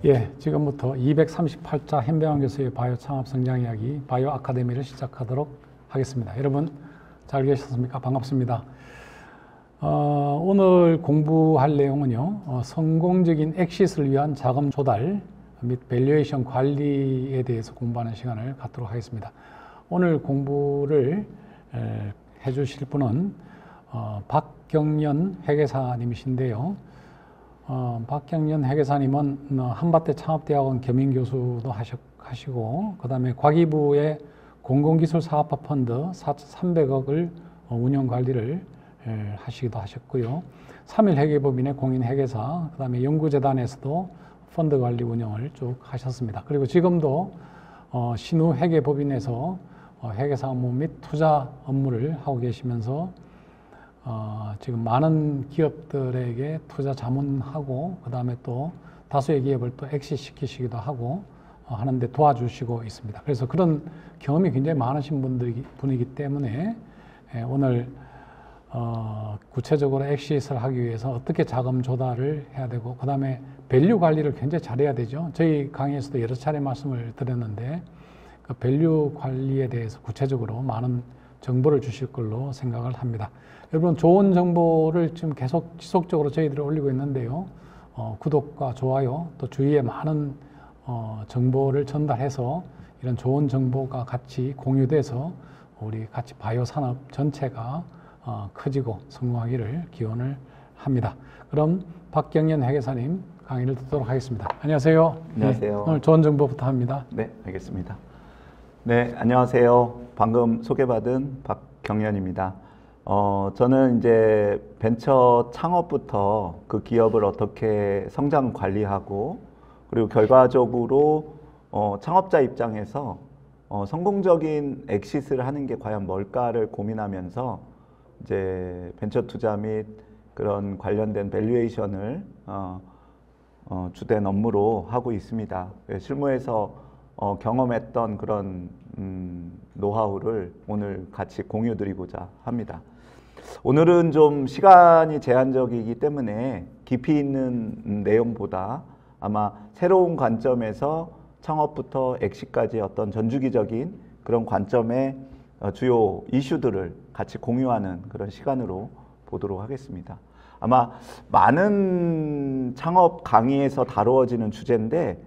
예, 지금부터 238자 henbeang 교수의 바이오 창업 성장 이야기 바이오 아카데미를 시작하도록 하겠습니다. 여러분 잘 계셨습니까? 반갑습니다. 오늘 공부할 내용은요, 성공적인 엑싯을 위한 자금 조달 및 밸류에이션 관리에 대해서 공부하는 시간을 갖도록 하겠습니다. 오늘 공부를 해주실 분은 박경연 회계사님이신데요. 박경연 회계사님은 한밭대 창업대학원 겸임교수도 하시고, 그 다음에 과기부의 공공기술사업화 펀드 4,300억을 운영 관리를 하시기도 하셨고요. 3일 회계법인의 공인회계사, 그 다음에 연구재단에서도 펀드 관리 운영을 쭉 하셨습니다. 그리고 지금도 신우 회계법인에서 회계사 업무 및 투자 업무를 하고 계시면서 지금 많은 기업들에게 투자 자문하고, 그 다음에 또 다수의 기업을 또 엑싯 시키시기도 하고 하는데 도와주시고 있습니다. 그래서 그런 경험이 굉장히 많으신 분이기 때문에 오늘 구체적으로 엑싯을 하기 위해서 어떻게 자금 조달을 해야 되고, 그 다음에 밸류 관리를 굉장히 잘해야 되죠. 저희 강의에서도 여러 차례 말씀을 드렸는데, 그 밸류 관리에 대해서 구체적으로 많은 정보를 주실 걸로 생각을 합니다. 여러분, 좋은 정보를 지금 계속 지속적으로 저희들이 올리고 있는데요. 구독과 좋아요, 또 주위에 많은 정보를 전달해서 이런 좋은 정보가 같이 공유돼서 우리 같이 바이오 산업 전체가 커지고 성공하기를 기원을 합니다. 그럼 박경연 회계사님 강의를 듣도록 하겠습니다. 안녕하세요. 안녕하세요. 네, 오늘 좋은 정보부터 합니다. 네, 알겠습니다. 네, 안녕하세요. 방금 소개받은 박경연입니다. 저는 이제 벤처 창업부터 그 기업을 어떻게 성장 관리하고, 그리고 결과적으로 창업자 입장에서 성공적인 엑싯을 하는 게 과연 뭘까를 고민하면서 이제 벤처 투자 및 그런 관련된 밸류에이션을 주된 업무로 하고 있습니다. 실무에서 경험했던 그런 노하우를 오늘 같이 공유드리고자 합니다. 오늘은 좀 시간이 제한적이기 때문에 깊이 있는 내용보다 아마 새로운 관점에서 창업부터 엑싯까지 어떤 전주기적인 그런 관점의 주요 이슈들을 같이 공유하는 그런 시간으로 보도록 하겠습니다. 아마 많은 창업 강의에서 다루어지는 주제인데,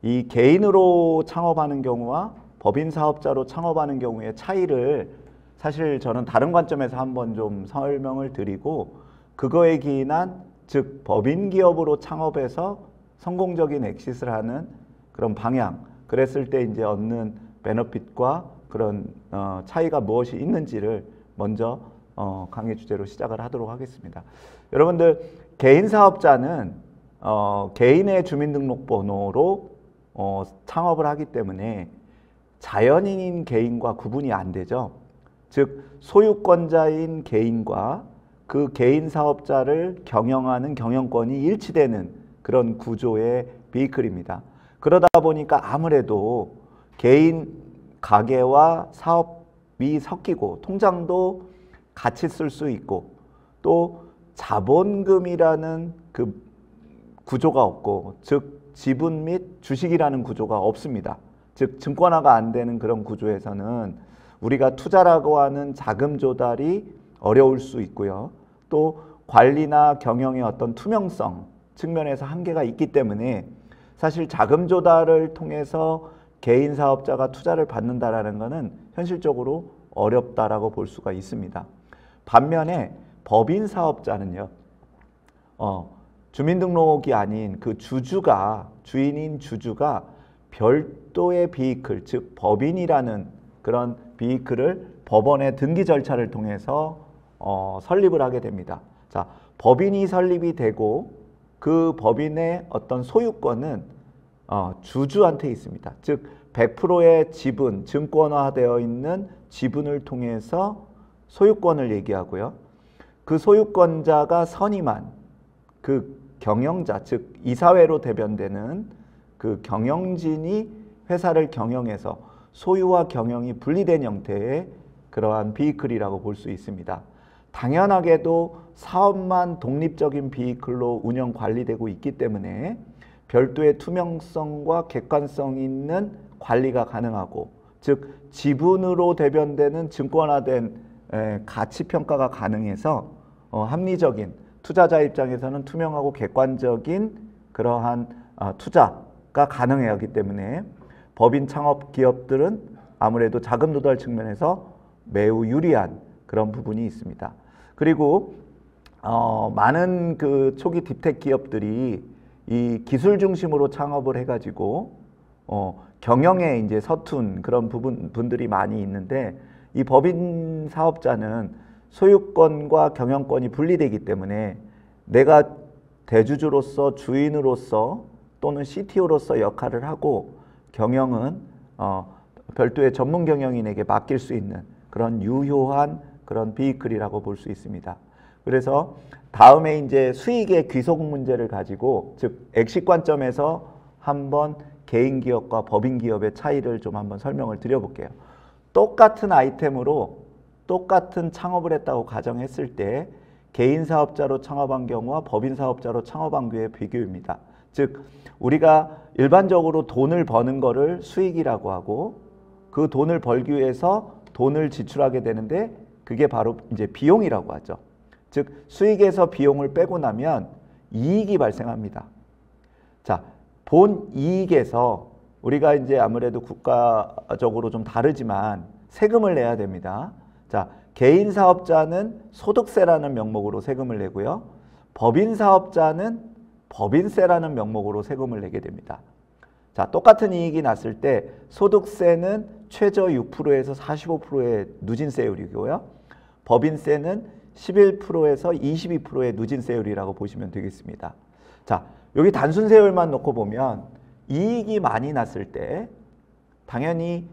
이 개인으로 창업하는 경우와 법인 사업자로 창업하는 경우의 차이를 사실 저는 다른 관점에서 한번 좀 설명을 드리고, 그거에 기인한, 즉 법인 기업으로 창업해서 성공적인 엑싯을 하는 그런 방향, 그랬을 때 이제 얻는 베너핏과 그런 차이가 무엇이 있는지를 먼저 강의 주제로 시작을 하도록 하겠습니다. 여러분들, 개인 사업자는 개인의 주민등록번호로 창업을 하기 때문에 자연인인 개인과 구분이 안 되죠. 즉 소유권자인 개인과 그 개인 사업자를 경영하는 경영권이 일치되는 그런 구조의 비이클입니다. 그러다 보니까 아무래도 개인 가계와 사업이 섞이고, 통장도 같이 쓸 수 있고, 또 자본금이라는 그 구조가 없고, 즉 지분 및 주식이라는 구조가 없습니다. 즉 증권화가 안 되는 그런 구조에서는 우리가 투자라고 하는 자금 조달이 어려울 수 있고요. 또 관리나 경영의 어떤 투명성 측면에서 한계가 있기 때문에 사실 자금 조달을 통해서 개인 사업자가 투자를 받는다라는 것은 현실적으로 어렵다라고 볼 수가 있습니다. 반면에 법인 사업자는요, 주민등록이 아닌 그 주인인 주주가 별도의 비이클, 즉 법인이라는 그런 비이클을 법원의 등기 절차를 통해서 설립을 하게 됩니다. 자, 법인이 설립이 되고 그 법인의 어떤 소유권은 주주한테 있습니다. 즉 100%의 지분, 증권화되어 있는 지분을 통해서 소유권을 얘기하고요. 그 소유권자가 선임한 그 경영자, 즉 이사회로 대변되는 그 경영진이 회사를 경영해서 소유와 경영이 분리된 형태의 그러한 비이클이라고 볼 수 있습니다. 당연하게도 사업만 독립적인 비이클로 운영 관리되고 있기 때문에 별도의 투명성과 객관성 있는 관리가 가능하고, 즉 지분으로 대변되는 증권화된 가치 평가가 가능해서 합리적인 투자자 입장에서는 투명하고 객관적인 그러한 투자가 가능해야 하기 때문에 법인 창업 기업들은 아무래도 자금 조달 측면에서 매우 유리한 그런 부분이 있습니다. 그리고 많은 그 초기 딥텍 기업들이 이 기술 중심으로 창업을 해가지고 경영에 이제 서툰 그런 분들이 많이 있는데, 이 법인 사업자는 소유권과 경영권이 분리되기 때문에 내가 대주주로서 주인으로서 또는 CTO로서 역할을 하고 경영은 별도의 전문 경영인에게 맡길 수 있는 그런 유효한 그런 비이클이라고 볼 수 있습니다. 그래서 다음에 이제 수익의 귀속 문제를 가지고, 즉 엑시 관점에서 한번 개인 기업과 법인 기업의 차이를 좀 한번 설명을 드려볼게요. 똑같은 아이템으로 똑같은 창업을 했다고 가정했을 때 개인 사업자로 창업한 경우와 법인 사업자로 창업한 경우의 비교입니다. 즉 우리가 일반적으로 돈을 버는 거를 수익이라고 하고, 그 돈을 벌기 위해서 돈을 지출하게 되는데 그게 바로 이제 비용이라고 하죠. 즉 수익에서 비용을 빼고 나면 이익이 발생합니다. 자, 본 이익에서 우리가 이제 아무래도 국가적으로 좀 다르지만 세금을 내야 됩니다. 자, 개인 사업자는 소득세라는 명목으로 세금을 내고요. 법인 사업자는 법인세라는 명목으로 세금을 내게 됩니다. 자, 똑같은 이익이 났을 때 소득세는 최저 6%에서 45%의 누진세율이고요. 법인세는 11%에서 22%의 누진세율이라고 보시면 되겠습니다. 자, 여기 단순세율만 놓고 보면 이익이 많이 났을 때 당연히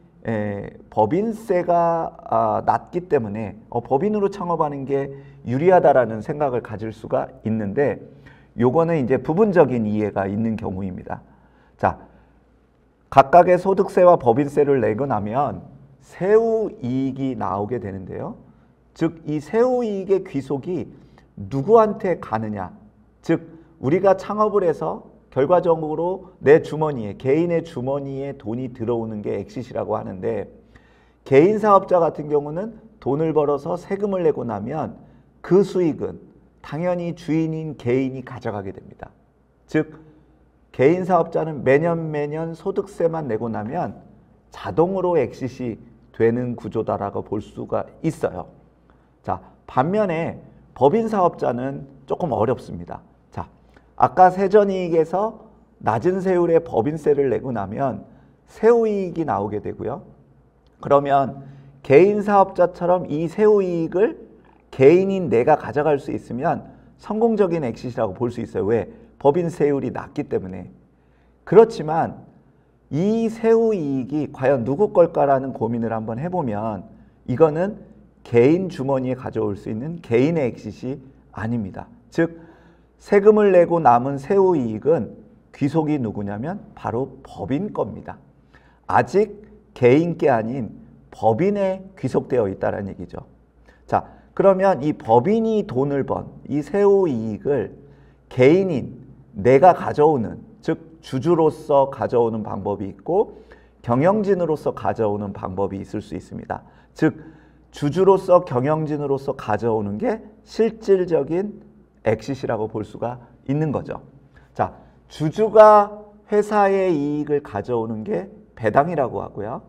법인세가 낮기 때문에 법인으로 창업하는 게 유리하다라는 생각을 가질 수가 있는데, 요거는 이제 부분적인 이해가 있는 경우입니다. 자, 각각의 소득세와 법인세를 내고 나면 세후 이익이 나오게 되는데요. 즉 이 세후 이익의 귀속이 누구한테 가느냐, 즉 우리가 창업을 해서 결과적으로 내 주머니에, 개인의 주머니에 돈이 들어오는 게 엑시트라고 하는데, 개인 사업자 같은 경우는 돈을 벌어서 세금을 내고 나면 그 수익은 당연히 주인인 개인이 가져가게 됩니다. 즉 개인 사업자는 매년 소득세만 내고 나면 자동으로 엑시트이 되는 구조다라고 볼 수가 있어요. 자, 반면에 법인 사업자는 조금 어렵습니다. 자, 아까 세전이익에서 낮은 세율의 법인세를 내고 나면 세후이익이 나오게 되고요. 그러면 개인 사업자처럼 이 세후이익을 개인인 내가 가져갈 수 있으면 성공적인 엑시트라고 볼 수 있어요. 왜? 법인세율이 낮기 때문에. 그렇지만 이 세후이익이 과연 누구 걸까라는 고민을 한번 해보면 이거는 개인 주머니에 가져올 수 있는 개인의 엑시트이 아닙니다. 즉 세금을 내고 남은 세후이익은 귀속이 누구냐면 바로 법인 겁니다. 아직 개인 게 아닌 법인에 귀속되어 있다는 얘기죠. 자, 그러면 이 법인이 돈을 번 이 세후이익을 개인인 내가 가져오는, 즉 주주로서 가져오는 방법이 있고 경영진으로서 가져오는 방법이 있을 수 있습니다. 즉 주주로서 경영진으로서 가져오는 게 실질적인 엑시트라고 볼 수가 있는 거죠. 자, 주주가 회사의 이익을 가져오는 게 배당이라고 하고요.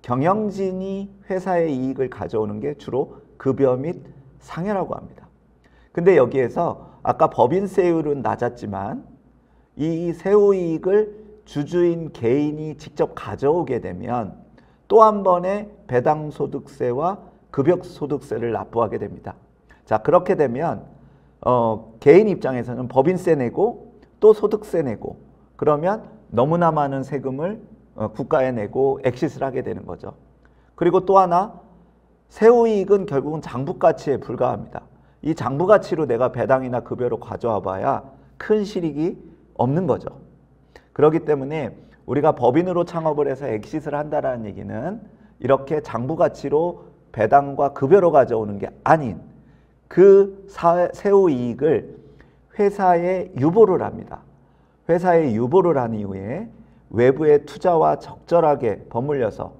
경영진이 회사의 이익을 가져오는 게 주로 급여 및 상여라고 합니다. 근데 여기에서 아까 법인세율은 낮았지만 이 세후이익을 주주인 개인이 직접 가져오게 되면 또 한 번의 배당소득세와 급여소득세를 납부하게 됩니다. 자, 그렇게 되면 개인 입장에서는 법인세 내고 또 소득세 내고 그러면 너무나 많은 세금을 국가에 내고 엑시트를 하게 되는 거죠. 그리고 또 하나, 세후이익은 결국은 장부가치에 불과합니다. 이 장부가치로 내가 배당이나 급여로 가져와 봐야 큰 실익이 없는 거죠. 그렇기 때문에 우리가 법인으로 창업을 해서 엑시트를 한다는 얘기는 이렇게 장부가치로 배당과 급여로 가져오는 게 아닌 그 세후이익을 회사에 유보를 합니다. 회사에 유보를 한 이후에 외부의 투자와 적절하게 버물려서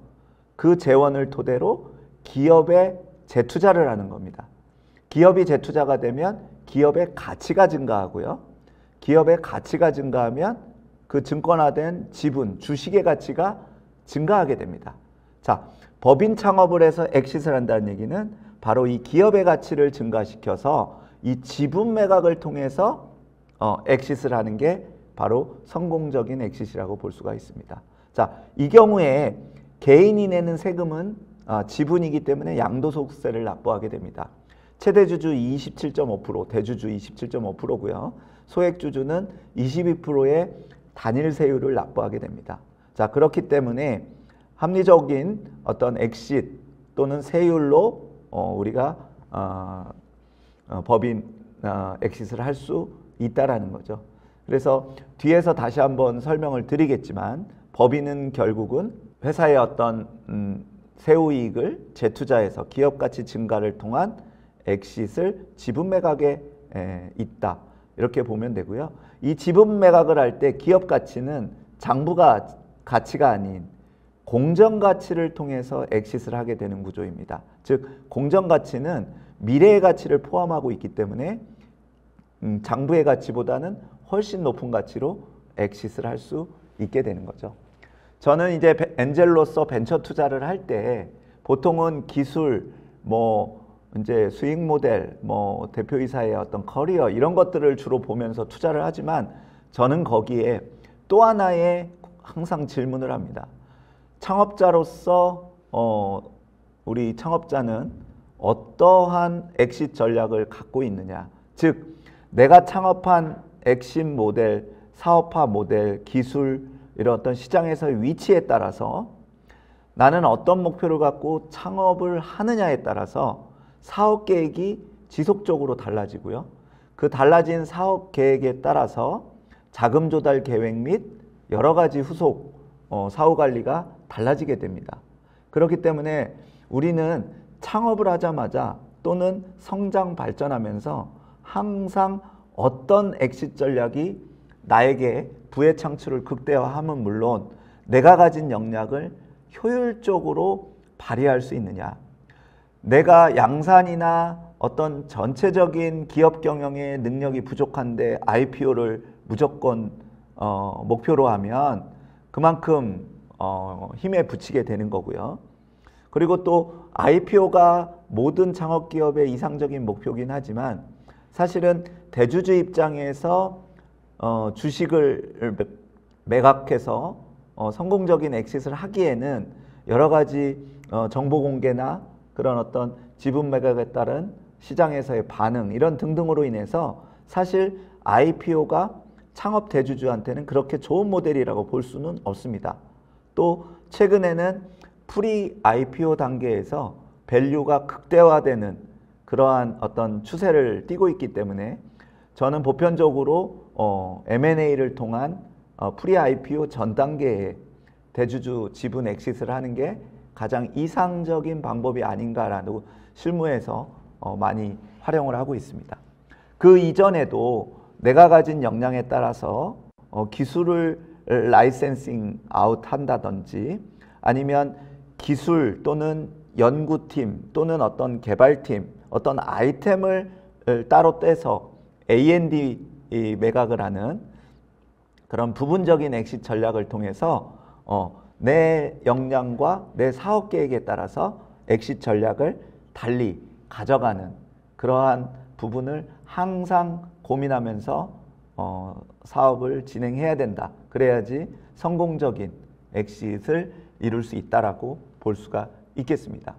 그 재원을 토대로 기업에 재투자를 하는 겁니다. 기업이 재투자가 되면 기업의 가치가 증가하고요. 기업의 가치가 증가하면 그 증권화된 지분, 주식의 가치가 증가하게 됩니다. 자, 법인 창업을 해서 엑싯을 한다는 얘기는 바로 이 기업의 가치를 증가시켜서 이 지분 매각을 통해서 엑싯을 하는 게 바로 성공적인 엑싯이라고 볼 수가 있습니다. 자, 이 경우에 개인이 내는 세금은 지분이기 때문에 양도소득세를 납부하게 됩니다. 최대주주 27.5%, 대주주 27.5%고요. 소액주주는 22%의 단일세율을 납부하게 됩니다. 자, 그렇기 때문에 합리적인 어떤 엑싯 또는 세율로 우리가 법인 엑싯을 할 수 있다라는 거죠. 그래서 뒤에서 다시 한번 설명을 드리겠지만 법인은 결국은 회사의 어떤 세후이익을 재투자해서 기업가치 증가를 통한 엑싯을 지분 매각에 있다. 이렇게 보면 되고요. 이 지분 매각을 할 때 기업 가치는 장부가 가치가 아닌 공정 가치를 통해서 엑싯을 하게 되는 구조입니다. 즉 공정 가치는 미래의 가치를 포함하고 있기 때문에 장부의 가치보다는 훨씬 높은 가치로 엑싯을 할 수 있게 되는 거죠. 저는 이제 엔젤로서 벤처 투자를 할 때 보통은 기술, 이제 수익 모델, 대표이사의 어떤 커리어 이런 것들을 주로 보면서 투자를 하지만 저는 거기에 또 하나의 항상 질문을 합니다. 창업자로서 우리 창업자는 어떠한 엑싯 전략을 갖고 있느냐. 즉 내가 창업한 엑싯 모델, 사업화 모델, 기술 이런 어떤 시장에서의 위치에 따라서 나는 어떤 목표를 갖고 창업을 하느냐에 따라서 사업 계획이 지속적으로 달라지고요. 그 달라진 사업 계획에 따라서 자금 조달 계획 및 여러 가지 후속 사후 관리가 달라지게 됩니다. 그렇기 때문에 우리는 창업을 하자마자 또는 성장 발전하면서 항상 어떤 엑싯 전략이 나에게 부의 창출을 극대화함은 물론 내가 가진 역량을 효율적으로 발휘할 수 있느냐. 내가 양산이나 어떤 전체적인 기업 경영의 능력이 부족한데 IPO를 무조건 목표로 하면 그만큼 힘에 부치게 되는 거고요. 그리고 또 IPO가 모든 창업기업의 이상적인 목표긴 하지만 사실은 대주주 입장에서 주식을 매각해서 성공적인 엑싯을 하기에는 여러 가지 정보 공개나 그런 어떤 지분 매각에 따른 시장에서의 반응 이런 등등으로 인해서 사실 IPO가 창업 대주주한테는 그렇게 좋은 모델이라고 볼 수는 없습니다. 또 최근에는 프리 IPO 단계에서 밸류가 극대화되는 그러한 어떤 추세를 띠고 있기 때문에 저는 보편적으로 M&A를 통한 프리 IPO 전 단계에 대주주 지분 엑싯을 하는 게 가장 이상적인 방법이 아닌가라는 실무에서 많이 활용을 하고 있습니다. 그 이전에도 내가 가진 역량에 따라서 기술을 라이센싱 아웃 한다든지 아니면 기술 또는 연구팀 또는 어떤 개발팀 어떤 아이템을 따로 떼서 A&D 매각을 하는 그런 부분적인 엑싯 전략을 통해서 내 역량과 내 사업 계획에 따라서 엑싯 전략을 달리 가져가는 그러한 부분을 항상 고민하면서 사업을 진행해야 된다. 그래야지 성공적인 엑싯을 이룰 수 있다라고 볼 수가 있겠습니다.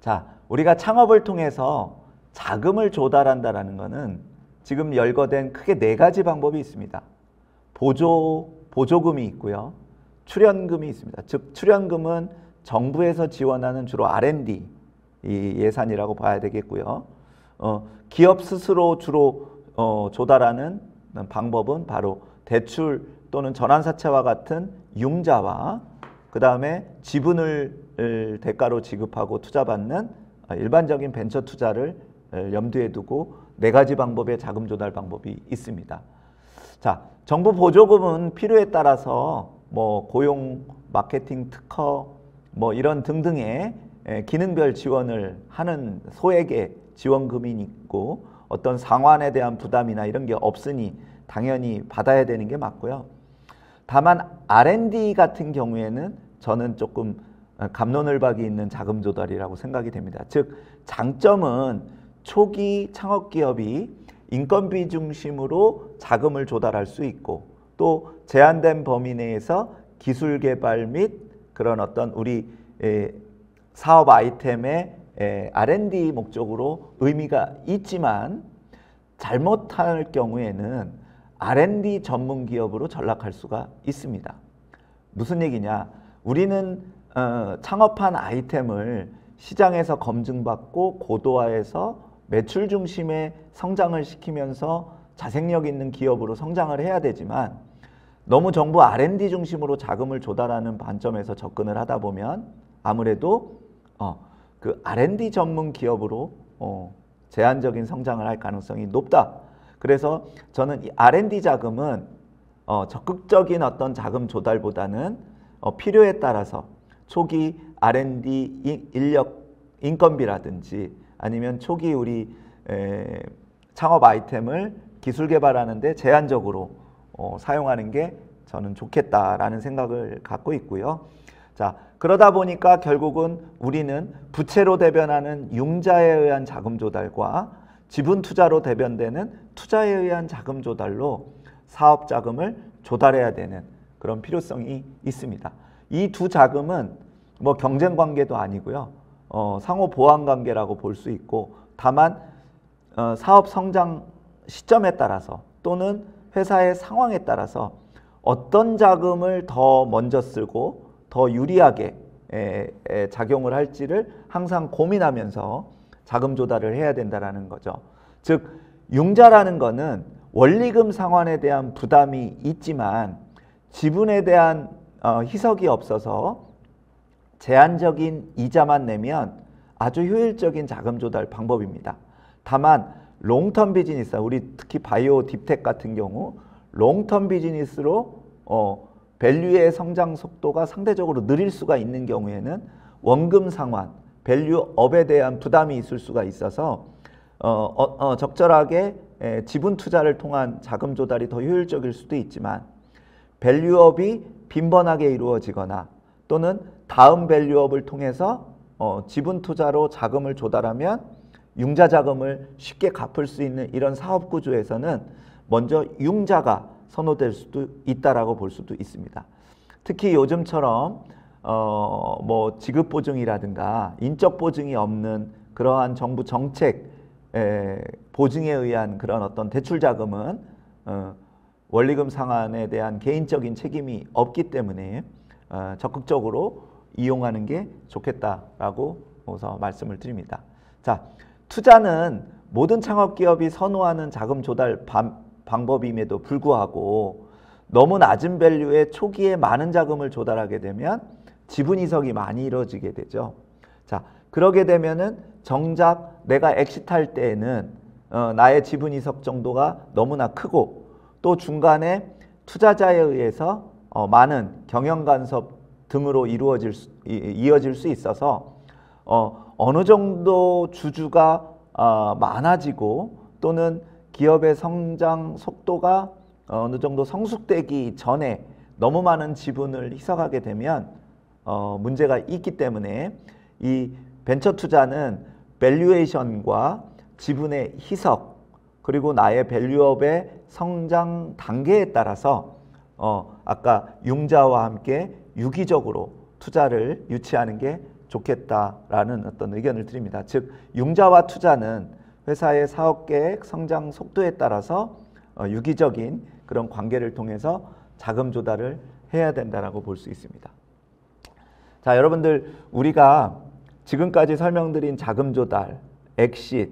자, 우리가 창업을 통해서 자금을 조달한다라는 것은 지금 열거된 크게 4가지 방법이 있습니다. 보조금이 있고요. 출연금이 있습니다. 즉 출연금은 정부에서 지원하는 주로 R&D 예산이라고 봐야 되겠고요. 기업 스스로 주로 조달하는 방법은 바로 대출 또는 전환사채와 같은 융자와 그 다음에 지분을 대가로 지급하고 투자받는 일반적인 벤처 투자를 염두에 두고 4가지 방법의 자금 조달 방법이 있습니다. 자, 정부 보조금은 필요에 따라서 뭐 고용 마케팅 특허 뭐 이런 등등의 기능별 지원을 하는 소액의 지원금이 있고 어떤 상환에 대한 부담이나 이런 게 없으니 당연히 받아야 되는 게 맞고요. 다만 R&D 같은 경우에는 저는 조금 갑론을박이 있는 자금 조달이라고 생각이 됩니다. 즉 장점은 초기 창업 기업이 인건비 중심으로 자금을 조달할 수 있고 또 제한된 범위 내에서 기술 개발 및 그런 어떤 우리 사업 아이템의 R&D 목적으로 의미가 있지만 잘못할 경우에는 R&D 전문 기업으로 전락할 수가 있습니다. 무슨 얘기냐? 우리는 창업한 아이템을 시장에서 검증받고 고도화해서 매출 중심의 성장을 시키면서 자생력 있는 기업으로 성장을 해야 되지만 너무 정부 R&D 중심으로 자금을 조달하는 관점에서 접근을 하다 보면 아무래도 그 R&D 전문 기업으로 제한적인 성장을 할 가능성이 높다. 그래서 저는 이 R&D 자금은 적극적인 어떤 자금 조달보다는 필요에 따라서 초기 R&D 인력 인건비라든지 아니면 초기 우리 창업 아이템을 기술 개발하는데 제한적으로 사용하는 게 저는 좋겠다라는 생각을 갖고 있고요. 자, 그러다 보니까 결국은 우리는 부채로 대변하는 융자에 의한 자금 조달과 지분 투자로 대변되는 투자에 의한 자금 조달로 사업 자금을 조달해야 되는 그런 필요성이 있습니다. 이 두 자금은 뭐 경쟁 관계도 아니고요. 상호 보완 관계라고 볼 수 있고 다만 사업 성장 시점에 따라서 또는 회사의 상황에 따라서 어떤 자금을 더 먼저 쓰고 더 유리하게 작용을 할지를 항상 고민하면서 자금 조달을 해야 된다는 거죠. 즉 융자라는 거는 원리금 상환에 대한 부담이 있지만 지분에 대한 희석이 없어서 제한적인 이자만 내면 아주 효율적인 자금 조달 방법입니다. 다만 롱텀 비즈니스, 우리 특히 바이오 딥텍 같은 경우 롱텀 비즈니스로 밸류의 성장 속도가 상대적으로 느릴 수가 있는 경우에는 원금 상환, 밸류업에 대한 부담이 있을 수가 있어서 적절하게 지분 투자를 통한 자금 조달이 더 효율적일 수도 있지만 밸류업이 빈번하게 이루어지거나 또는 다음 밸류업을 통해서 지분 투자로 자금을 조달하면 융자 자금을 쉽게 갚을 수 있는 이런 사업 구조에서는 먼저 융자가 선호될 수도 있다라고 볼 수도 있습니다. 특히 요즘처럼 뭐 지급 보증이라든가 인적 보증이 없는 그러한 정부 정책 보증에 의한 그런 어떤 대출 자금은 원리금 상환에 대한 개인적인 책임이 없기 때문에 적극적으로 이용하는 게 좋겠다라고 우선 말씀을 드립니다. 자, 투자는 모든 창업기업이 선호하는 자금 조달 방법임에도 불구하고 너무 낮은 밸류에 초기에 많은 자금을 조달하게 되면 지분 이석이 많이 이루어지게 되죠. 자, 그러게 되면은 정작 내가 엑시트할 때에는 나의 지분 이석 정도가 너무나 크고 또 중간에 투자자에 의해서 많은 경영 간섭 등으로 이어질 수 있어서 어느 정도 주주가 많아지고 또는 기업의 성장 속도가 어느 정도 성숙되기 전에 너무 많은 지분을 희석하게 되면 문제가 있기 때문에 이 벤처 투자는 밸류에이션과 지분의 희석 그리고 나의 밸류업의 성장 단계에 따라서 아까 융자와 함께 유기적으로 투자를 유치하는 게 좋겠다라는 어떤 의견을 드립니다. 즉 융자와 투자는 회사의 사업계획 성장 속도에 따라서 유기적인 그런 관계를 통해서 자금 조달을 해야 된다라고 볼 수 있습니다. 자, 여러분들 우리가 지금까지 설명드린 자금 조달, 엑싯,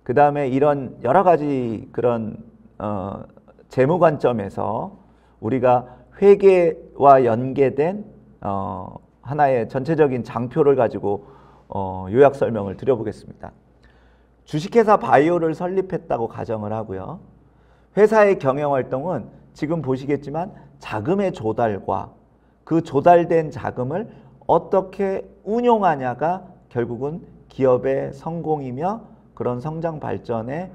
그 다음에 이런 여러 가지 그런 재무 관점에서 우리가 회계와 연계된 하나의 전체적인 장표를 가지고 요약 설명을 드려보겠습니다. 주식회사 바이오를 설립했다고 가정을 하고요. 회사의 경영활동은 지금 보시겠지만 자금의 조달과 그 조달된 자금을 어떻게 운용하냐가 결국은 기업의 성공이며 그런 성장 발전의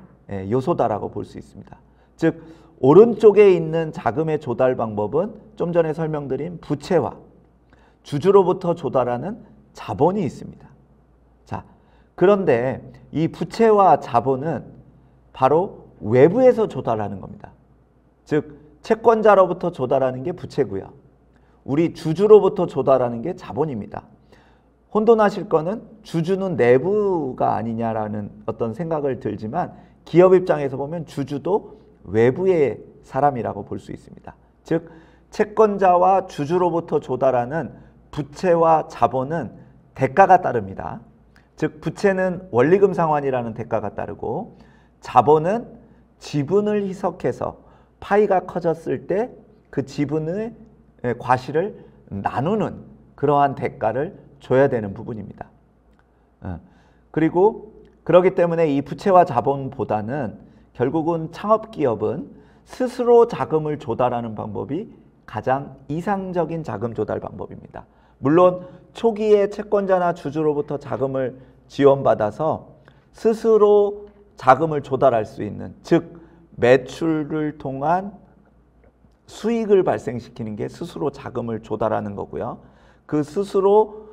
요소다라고 볼 수 있습니다. 즉 오른쪽에 있는 자금의 조달 방법은 좀 전에 설명드린 부채와 주주로부터 조달하는 자본이 있습니다. 자, 그런데 이 부채와 자본은 바로 외부에서 조달하는 겁니다. 즉 채권자로부터 조달하는 게 부채고요. 우리 주주로부터 조달하는 게 자본입니다. 혼돈하실 거는 주주는 내부가 아니냐라는 어떤 생각을 들지만 기업 입장에서 보면 주주도 외부의 사람이라고 볼 수 있습니다. 즉 채권자와 주주로부터 조달하는 부채와 자본은 대가가 따릅니다. 즉 부채는 원리금 상환이라는 대가가 따르고 자본은 지분을 희석해서 파이가 커졌을 때 그 지분의 과실을 나누는 그러한 대가를 줘야 되는 부분입니다. 그리고 그렇기 때문에 이 부채와 자본보다는 결국은 창업기업은 스스로 자금을 조달하는 방법이 가장 이상적인 자금 조달 방법입니다. 물론 초기에 채권자나 주주로부터 자금을 지원받아서 스스로 자금을 조달할 수 있는, 즉 매출을 통한 수익을 발생시키는 게 스스로 자금을 조달하는 거고요. 그 스스로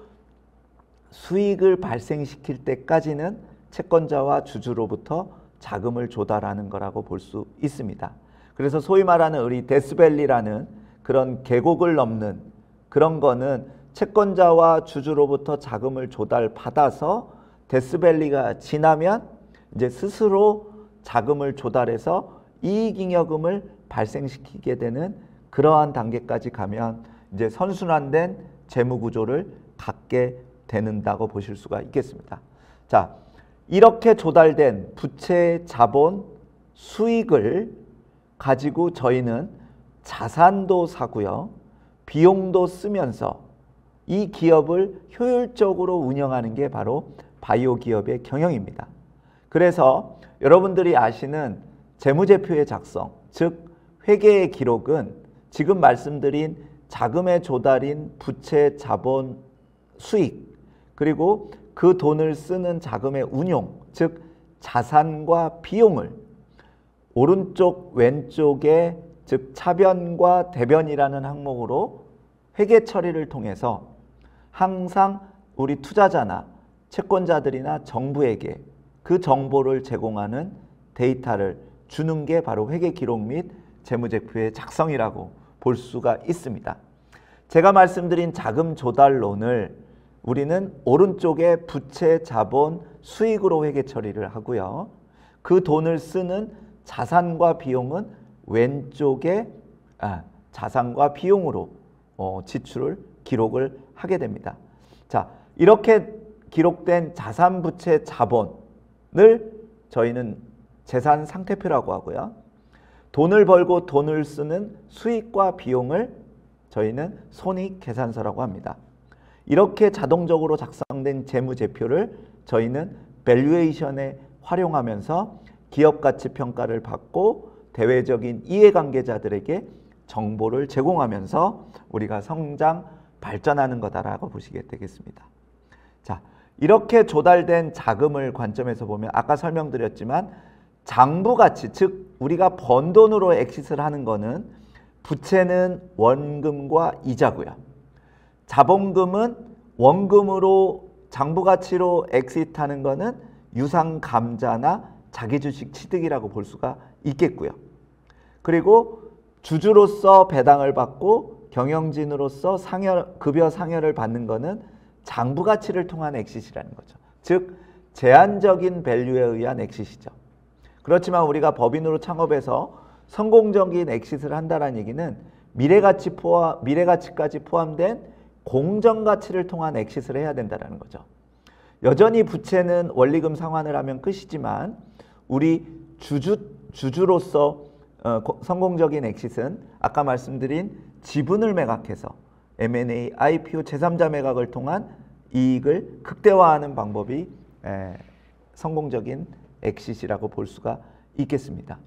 수익을 발생시킬 때까지는 채권자와 주주로부터 자금을 조달하는 거라고 볼 수 있습니다. 그래서 소위 말하는 우리 데스밸리라는 그런 계곡을 넘는 그런 거는 채권자와 주주로부터 자금을 조달받아서 데스밸리가 지나면 이제 스스로 자금을 조달해서 이익잉여금을 발생시키게 되는 그러한 단계까지 가면 이제 선순환된 재무구조를 갖게 되는다고 보실 수가 있겠습니다. 자, 이렇게 조달된 부채, 자본, 수익을 가지고 저희는 자산도 사고요, 비용도 쓰면서 이 기업을 효율적으로 운영하는 게 바로 바이오 기업의 경영입니다. 그래서 여러분들이 아시는 재무제표의 작성, 즉 회계의 기록은 지금 말씀드린 자금의 조달인 부채, 자본, 수익, 그리고 그 돈을 쓰는 자금의 운용, 즉 자산과 비용을 오른쪽 왼쪽에 즉 차변과 대변이라는 항목으로 회계 처리를 통해서 항상 우리 투자자나 채권자들이나 정부에게 그 정보를 제공하는 데이터를 주는 게 바로 회계 기록 및 재무제표의 작성이라고 볼 수가 있습니다. 제가 말씀드린 자금 조달론을 우리는 오른쪽에 부채, 자본, 수익으로 회계 처리를 하고요. 그 돈을 쓰는 자산과 비용은 왼쪽에 자산과 비용으로 지출을 기록을 하게 됩니다. 자, 이렇게 기록된 자산, 부채, 자본을 저희는 재산 상태표라고 하고요. 돈을 벌고 돈을 쓰는 수익과 비용을 저희는 손익계산서라고 합니다. 이렇게 자동적으로 작성된 재무제표를 저희는 밸류에이션에 활용하면서 기업가치평가를 받고 대외적인 이해관계자들에게 정보를 제공하면서 우리가 성장, 발전하는 거다라고 보시게 되겠습니다. 자, 이렇게 조달된 자금을 관점에서 보면 아까 설명드렸지만 장부가치, 즉 우리가 번 돈으로 엑싯을 하는 거는 부채는 원금과 이자고요. 자본금은 원금으로 장부가치로 엑싯하는 거는 유상감자나 자기주식 취득이라고 볼 수가 있겠고요. 그리고 주주로서 배당을 받고 경영진으로서 급여 상여를 받는 거는 장부가치를 통한 엑싯이라는 거죠. 즉 제한적인 밸류에 의한 엑싯이죠. 그렇지만 우리가 법인으로 창업해서 성공적인 엑싯을 한다는 얘기는 미래가치까지 포함된 공정가치를 통한 엑싯을 해야 된다는 거죠. 여전히 부채는 원리금 상환을 하면 끝이지만 우리 주주로서 성공적인 엑싯은 아까 말씀드린 지분을 매각해서 M&A, IPO, 제3자 매각을 통한 이익을 극대화하는 방법이 성공적인 엑싯이라고 볼 수가 있겠습니다.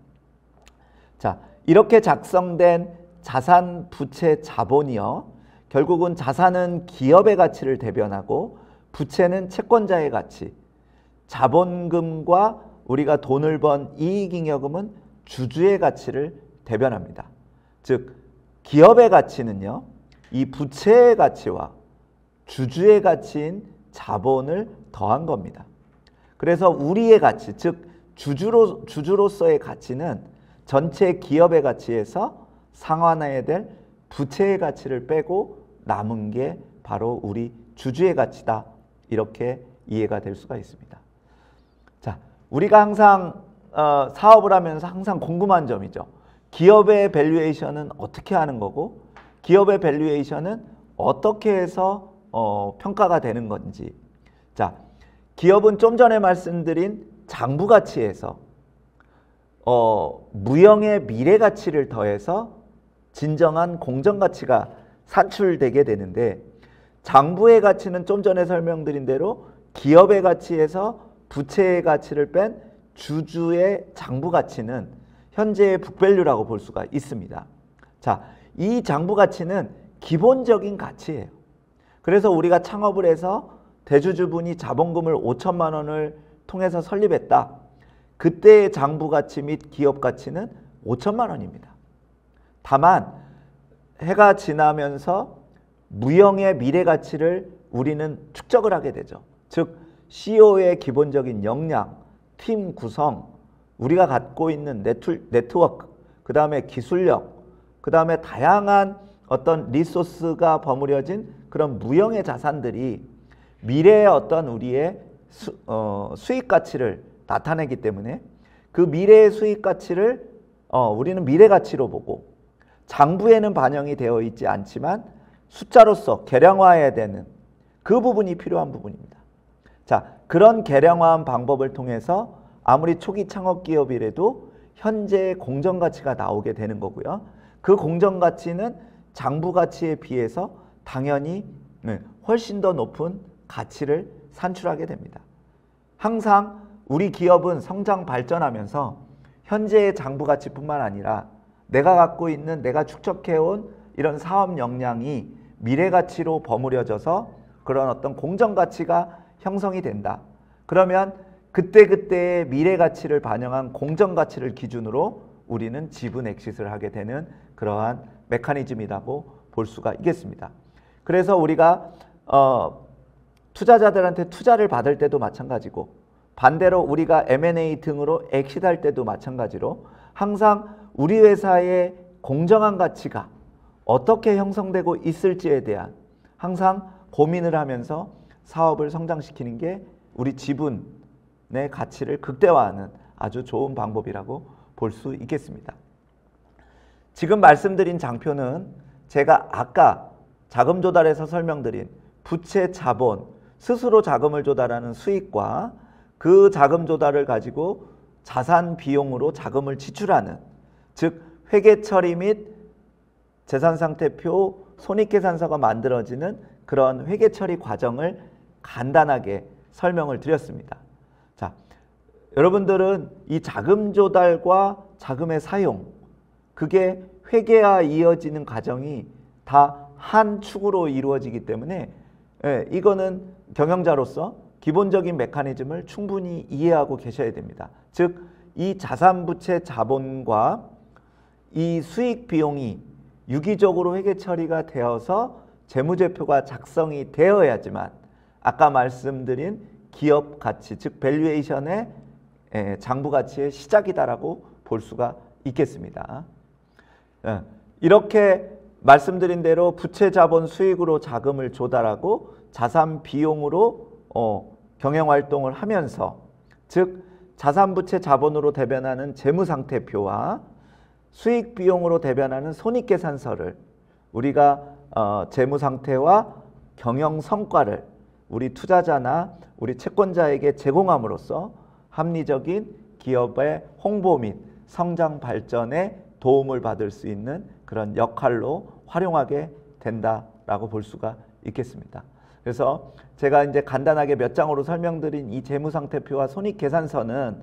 자, 이렇게 작성된 자산, 부채, 자본이요. 결국은 자산은 기업의 가치를 대변하고 부채는 채권자의 가치, 자본금과 우리가 돈을 번 이익잉여금은 주주의 가치를 대변합니다. 즉 기업의 가치는요, 이 부채의 가치와 주주의 가치인 자본을 더한 겁니다. 그래서 우리의 가치, 즉 주주로서의 가치는 전체 기업의 가치에서 상환해야 될 부채의 가치를 빼고 남은 게 바로 우리 주주의 가치다. 이렇게 이해가 될 수가 있습니다. 자, 우리가 항상 사업을 하면서 항상 궁금한 점이죠. 기업의 밸류에이션은 어떻게 하는 거고 기업의 밸류에이션은 어떻게 해서 평가가 되는 건지. 자, 기업은 좀 전에 말씀드린 장부 가치에서 무형의 미래 가치를 더해서 진정한 공정 가치가 산출되게 되는데, 장부의 가치는 좀 전에 설명드린 대로 기업의 가치에서 부채의 가치를 뺀 주주의 장부 가치는 현재의 북밸류라고 볼 수가 있습니다. 자, 이 장부 가치는 기본적인 가치예요. 그래서 우리가 창업을 해서 대주주분이 자본금을 5천만 원을 통해서 설립했다. 그때의 장부 가치 및 기업 가치는 5천만 원입니다. 다만 해가 지나면서 무형의 미래 가치를 우리는 축적을 하게 되죠. 즉 CEO의 기본적인 역량, 팀 구성, 우리가 갖고 있는 네트워크, 그 다음에 기술력, 그 다음에 다양한 어떤 리소스가 버무려진 그런 무형의 자산들이 미래의 어떤 우리의 수익 가치를 나타내기 때문에 그 미래의 수익 가치를 우리는 미래 가치로 보고, 장부에는 반영이 되어 있지 않지만 숫자로서 계량화해야 되는 그 부분이 필요한 부분입니다. 자, 그런 계량화한 방법을 통해서 아무리 초기 창업 기업이라도 현재의 공정 가치가 나오게 되는 거고요. 그 공정 가치는 장부 가치에 비해서 당연히 훨씬 더 높은 가치를 산출하게 됩니다. 항상 우리 기업은 성장 발전하면서 현재의 장부 가치뿐만 아니라 내가 갖고 있는, 내가 축적해온 이런 사업 역량이 미래 가치로 버무려져서 그런 어떤 공정 가치가 형성이 된다. 그러면 그때그때의 미래 가치를 반영한 공정 가치를 기준으로 우리는 지분 엑싯을 하게 되는 그러한 메커니즘이라고 볼 수가 있겠습니다. 그래서 우리가 투자자들한테 투자를 받을 때도 마찬가지고, 반대로 우리가 M&A 등으로 엑싯할 때도 마찬가지로 항상 우리 회사의 공정한 가치가 어떻게 형성되고 있을지에 대한 항상 고민을 하면서 사업을 성장시키는 게 우리 지분의 가치를 극대화하는 아주 좋은 방법이라고 볼 수 있겠습니다. 지금 말씀드린 장표는 제가 아까 자금 조달에서 설명드린 부채, 자본, 스스로 자금을 조달하는 수익과 그 자금 조달을 가지고 자산 비용으로 자금을 지출하는, 즉 회계처리 및 재산상태표, 손익계산서가 만들어지는 그런 회계처리 과정을 간단하게 설명을 드렸습니다. 자, 여러분들은 이 자금 조달과 자금의 사용, 그게 회계와 이어지는 과정이 다 한 축으로 이루어지기 때문에 이거는 경영자로서 기본적인 메커니즘을 충분히 이해하고 계셔야 됩니다. 즉, 이 자산부채 자본과 이 수익 비용이 유기적으로 회계 처리가 되어서 재무제표가 작성이 되어야지만 아까 말씀드린 기업 가치, 즉 밸류에이션의 장부 가치의 시작이다라고 볼 수가 있겠습니다. 이렇게 말씀드린 대로 부채, 자본, 수익으로 자금을 조달하고 자산 비용으로 경영활동을 하면서, 즉 자산부채 자본으로 대변하는 재무상태표와 수익 비용으로 대변하는 손익계산서를 우리가 재무상태와 경영성과를 우리 투자자나 우리 채권자에게 제공함으로써 합리적인 기업의 홍보 및 성장 발전에 도움을 받을 수 있는 그런 역할로 활용하게 된다라고 볼 수가 있겠습니다. 그래서 제가 이제 간단하게 몇 장으로 설명드린 이 재무상태표와 손익계산서는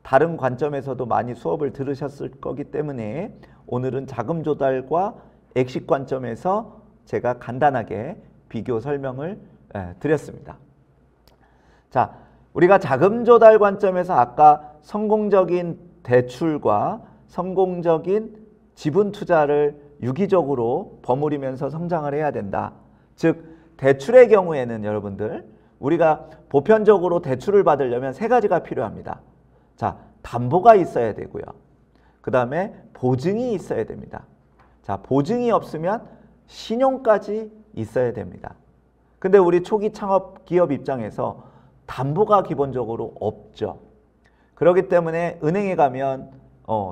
다른 관점에서도 많이 수업을 들으셨을 거기 때문에 오늘은 자금 조달과 엑식 관점에서 제가 간단하게 비교 설명을 드렸습니다. 자, 우리가 자금 조달 관점에서 아까 성공적인 대출과 성공적인 지분 투자를 유기적으로 버무리면서 성장을 해야 된다. 즉 대출의 경우에는 여러분들 우리가 보편적으로 대출을 받으려면 세 가지가 필요합니다. 자, 담보가 있어야 되고요. 그 다음에 보증이 있어야 됩니다. 자, 보증이 없으면 신용까지 있어야 됩니다. 근데 우리 초기 창업 기업 입장에서 담보가 기본적으로 없죠. 그렇기 때문에 은행에 가면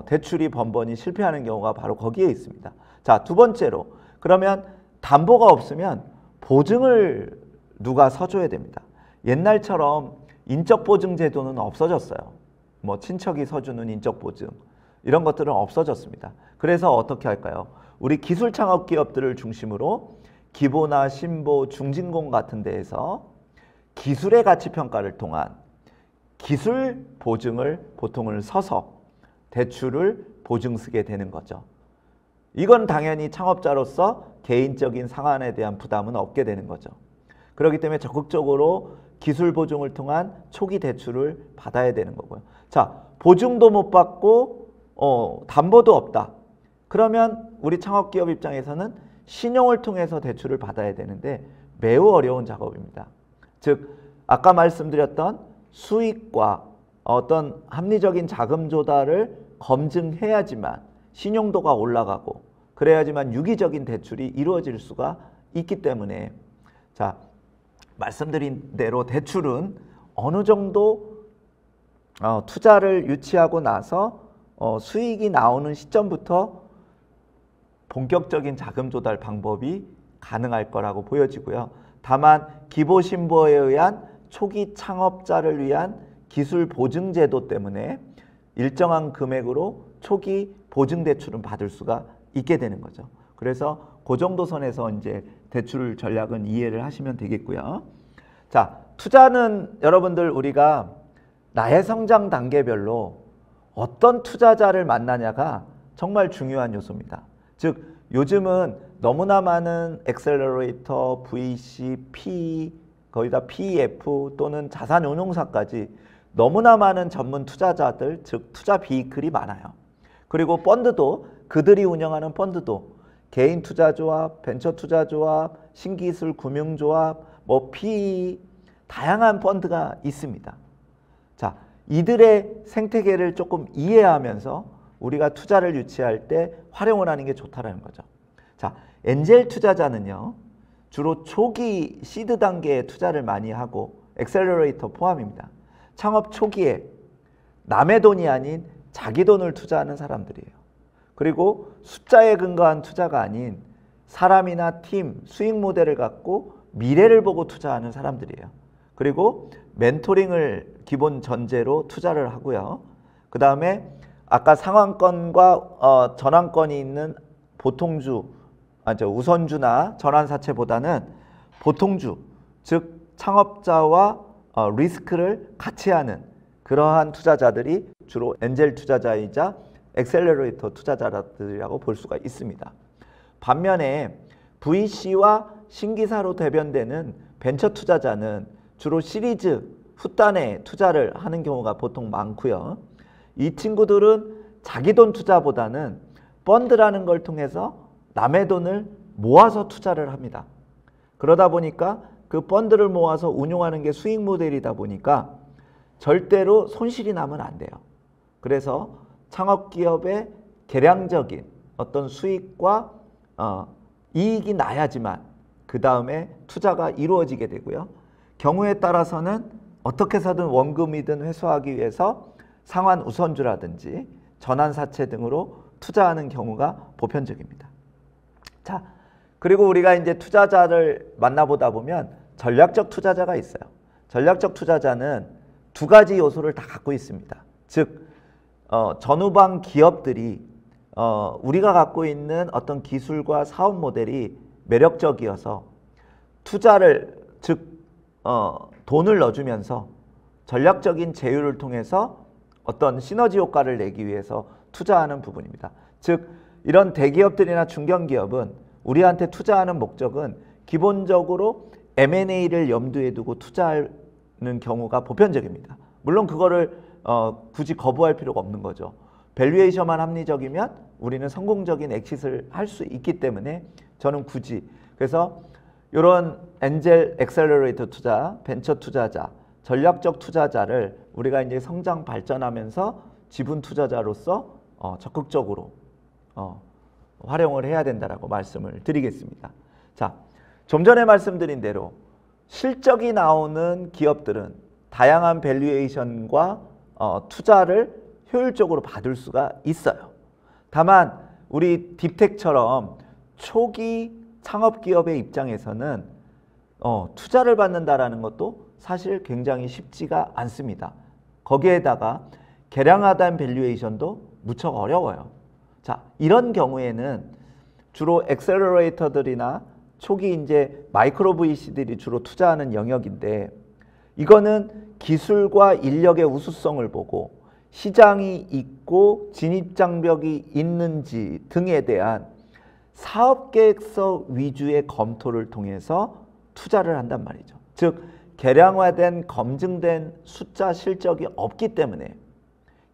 대출이 번번이 실패하는 경우가 바로 거기에 있습니다. 자, 두 번째로 그러면 담보가 없으면 보증을 누가 서줘야 됩니다. 옛날처럼 인적보증 제도는 없어졌어요. 뭐 친척이 서주는 인적보증 이런 것들은 없어졌습니다. 그래서 어떻게 할까요? 우리 기술 창업 기업들을 중심으로 기보나 신보, 중진공 같은 데에서 기술의 가치 평가를 통한 기술 보증을 보통을 서서 대출을 보증 쓰게 되는 거죠. 이건 당연히 창업자로서 개인적인 상환에 대한 부담은 없게 되는 거죠. 그렇기 때문에 적극적으로 기술 보증을 통한 초기 대출을 받아야 되는 거고요. 자, 보증도 못 받고 담보도 없다. 그러면 우리 창업기업 입장에서는 신용을 통해서 대출을 받아야 되는데 매우 어려운 작업입니다. 즉 아까 말씀드렸던 수익과 어떤 합리적인 자금 조달을 검증해야지만 신용도가 올라가고 그래야지만 유기적인 대출이 이루어질 수가 있기 때문에 자, 말씀드린 대로 대출은 어느 정도 투자를 유치하고 나서 수익이 나오는 시점부터 본격적인 자금 조달 방법이 가능할 거라고 보여지고요. 다만 기보신보에 의한 초기 창업자를 위한 기술 보증 제도 때문에 일정한 금액으로 초기 보증 대출은 받을 수가 있게 되는 거죠. 그래서 그 정도 선에서 이제 대출 전략은 이해를 하시면 되겠고요. 자, 투자는 여러분들 우리가 나의 성장 단계별로 어떤 투자자를 만나냐가 정말 중요한 요소입니다. 즉 요즘은 너무나 많은 엑셀러레이터, VC, PE, 거의 다 PEF 또는 자산운용사까지 너무나 많은 전문 투자자들, 즉 투자 비이클이 많아요. 그리고 펀드도 그들이 운영하는 펀드도 개인 투자조합, 벤처 투자조합, 신기술 금융조합, 뭐 PE 다양한 펀드가 있습니다. 자, 이들의 생태계를 조금 이해하면서 우리가 투자를 유치할 때 활용을 하는 게 좋다라는 거죠. 자, 엔젤 투자자는요, 주로 초기 시드 단계에 투자를 많이 하고 엑셀러레이터 포함입니다. 창업 초기에 남의 돈이 아닌 자기 돈을 투자하는 사람들이에요. 그리고 숫자에 근거한 투자가 아닌 사람이나 팀, 수익 모델을 갖고 미래를 보고 투자하는 사람들이에요. 그리고 멘토링을 기본 전제로 투자를 하고요. 그 다음에 아까 상환권과 전환권이 있는 보통주, 우선주나 전환사채보다는 보통주, 즉 창업자와 리스크를 같이 하는 그러한 투자자들이 주로 엔젤 투자자이자 엑셀러레이터 투자자들이라고 볼 수가 있습니다. 반면에 VC와 신기사로 대변되는 벤처 투자자는 주로 시리즈 후단에 투자를 하는 경우가 보통 많고요. 이 친구들은 자기 돈 투자보다는 펀드라는 걸 통해서 남의 돈을 모아서 투자를 합니다. 그러다 보니까 그 펀드를 모아서 운용하는 게 수익 모델이다 보니까 절대로 손실이 나면 안 돼요. 그래서 창업기업의 개량적인 어떤 수익과 이익이 나야지만 그 다음에 투자가 이루어지게 되고요. 경우에 따라서는 어떻게 해서든 원금이든 회수하기 위해서 상환 우선주라든지 전환사채 등으로 투자하는 경우가 보편적입니다. 자, 그리고 우리가 이제 투자자를 만나보다 보면 전략적 투자자가 있어요. 전략적 투자자는 두 가지 요소를 다 갖고 있습니다. 즉 전후방 기업들이 우리가 갖고 있는 어떤 기술과 사업 모델이 매력적이어서 투자를 즉 돈을 넣어주면서 전략적인 제휴를 통해서 어떤 시너지 효과를 내기 위해서 투자하는 부분입니다. 즉 이런 대기업들이나 중견기업은 우리한테 투자하는 목적은 기본적으로 M&A를 염두에 두고 투자하는 경우가 보편적입니다. 물론 그거를 굳이 거부할 필요가 없는 거죠. 밸류에이션만 합리적이면 우리는 성공적인 엑싯을 할 수 있기 때문에 저는 굳이 그래서 이런 엔젤 엑셀러레이터 투자, 벤처 투자자, 전략적 투자자를 우리가 이제 성장 발전하면서 지분 투자자로서 적극적으로 활용을 해야 된다라고 말씀을 드리겠습니다. 자, 좀 전에 말씀드린 대로 실적이 나오는 기업들은 다양한 밸류에이션과 투자를 효율적으로 받을 수가 있어요. 다만 우리 딥텍처럼 초기 창업기업의 입장에서는 투자를 받는다라는 것도 사실 굉장히 쉽지가 않습니다. 거기에다가 개량화된 밸류에이션도 무척 어려워요. 자, 이런 경우에는 주로 엑셀러레이터들이나 초기 이제 마이크로 VC들이 주로 투자하는 영역인데 이거는 기술과 인력의 우수성을 보고 시장이 있고 진입장벽이 있는지 등에 대한 사업계획서 위주의 검토를 통해서 투자를 한단 말이죠. 즉 개량화된 검증된 숫자 실적이 없기 때문에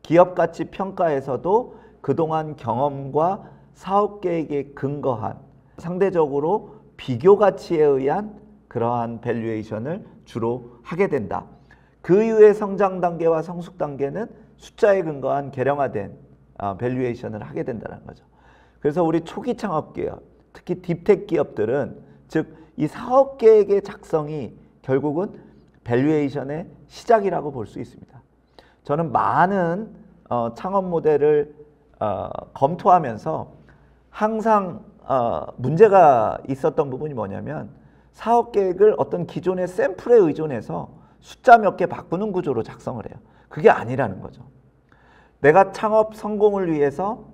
기업가치 평가에서도 그동안 경험과 사업계획에 근거한 상대적으로 비교가치에 의한 그러한 밸류에이션을 주로 하게 된다. 그 이후의 성장 단계와 성숙 단계는 숫자에 근거한 개량화된 밸류에이션을 하게 된다는 거죠. 그래서 우리 초기 창업기업, 특히 딥텍 기업들은 즉 이 사업계획의 작성이 결국은 밸류에이션의 시작이라고 볼 수 있습니다. 저는 많은 창업 모델을 검토하면서 항상 문제가 있었던 부분이 뭐냐면 사업계획을 어떤 기존의 샘플에 의존해서 숫자 몇 개 바꾸는 구조로 작성을 해요. 그게 아니라는 거죠. 내가 창업 성공을 위해서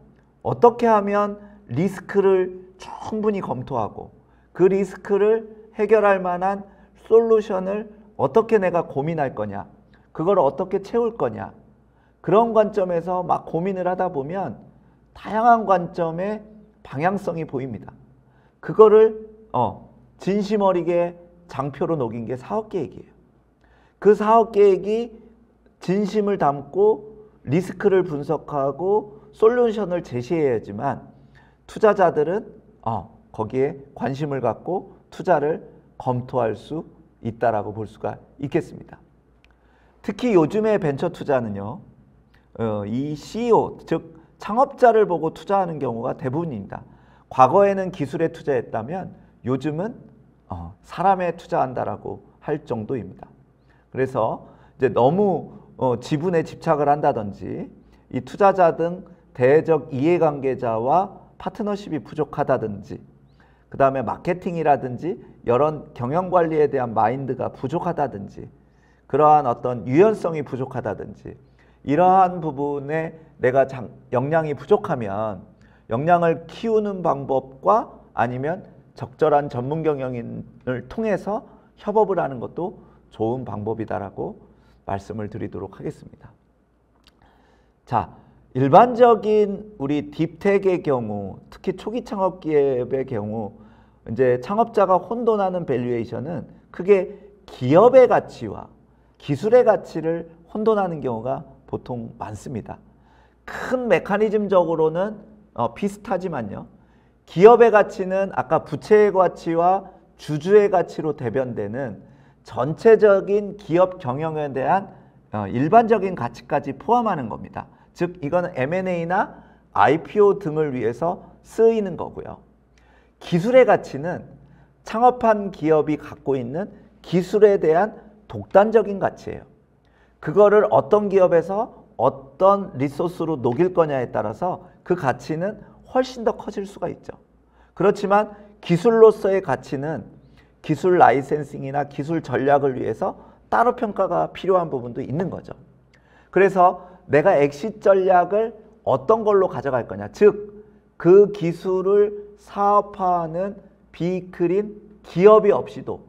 어떻게 하면 리스크를 충분히 검토하고 그 리스크를 해결할 만한 솔루션을 어떻게 내가 고민할 거냐, 그걸 어떻게 채울 거냐, 그런 관점에서 막 고민을 하다 보면 다양한 관점의 방향성이 보입니다. 그거를 진심 어리게 장표로 녹인 게 사업계획이에요. 그 사업계획이 진심을 담고 리스크를 분석하고 솔루션을 제시해야지만 투자자들은 거기에 관심을 갖고 투자를 검토할 수 있다라고 볼 수가 있겠습니다. 특히 요즘의 벤처 투자는요, 이 CEO, 즉 창업자를 보고 투자하는 경우가 대부분입니다. 과거에는 기술에 투자했다면 요즘은 사람에 투자한다라고 할 정도입니다. 그래서 이제 너무 지분에 집착을 한다든지 이 투자자 등 대외적 이해관계자와 파트너십이 부족하다든지 그 다음에 마케팅이라든지 여러 경영관리에 대한 마인드가 부족하다든지 그러한 어떤 유연성이 부족하다든지 이러한 부분에 내가 역량이 부족하면 역량을 키우는 방법과 아니면 적절한 전문 경영인을 통해서 협업을 하는 것도 좋은 방법이다라고 말씀을 드리도록 하겠습니다. 자, 일반적인 우리 딥텍의 경우, 특히 초기 창업 기업의 경우 이제 창업자가 혼돈하는 밸류에이션은 크게 기업의 가치와 기술의 가치를 혼돈하는 경우가 보통 많습니다. 큰 메커니즘적으로는 비슷하지만요. 기업의 가치는 아까 부채의 가치와 주주의 가치로 대변되는 전체적인 기업 경영에 대한 일반적인 가치까지 포함하는 겁니다. 즉 이거는 M&A나 IPO 등을 위해서 쓰이는 거고요. 기술의 가치는 창업한 기업이 갖고 있는 기술에 대한 독단적인 가치예요. 그거를 어떤 기업에서 어떤 리소스로 녹일 거냐에 따라서 그 가치는 훨씬 더 커질 수가 있죠. 그렇지만 기술로서의 가치는 기술 라이센싱이나 기술 전략을 위해서 따로 평가가 필요한 부분도 있는 거죠. 그래서 내가 엑시트 전략을 어떤 걸로 가져갈 거냐, 즉 그 기술을 사업화하는 비클인 기업이 없이도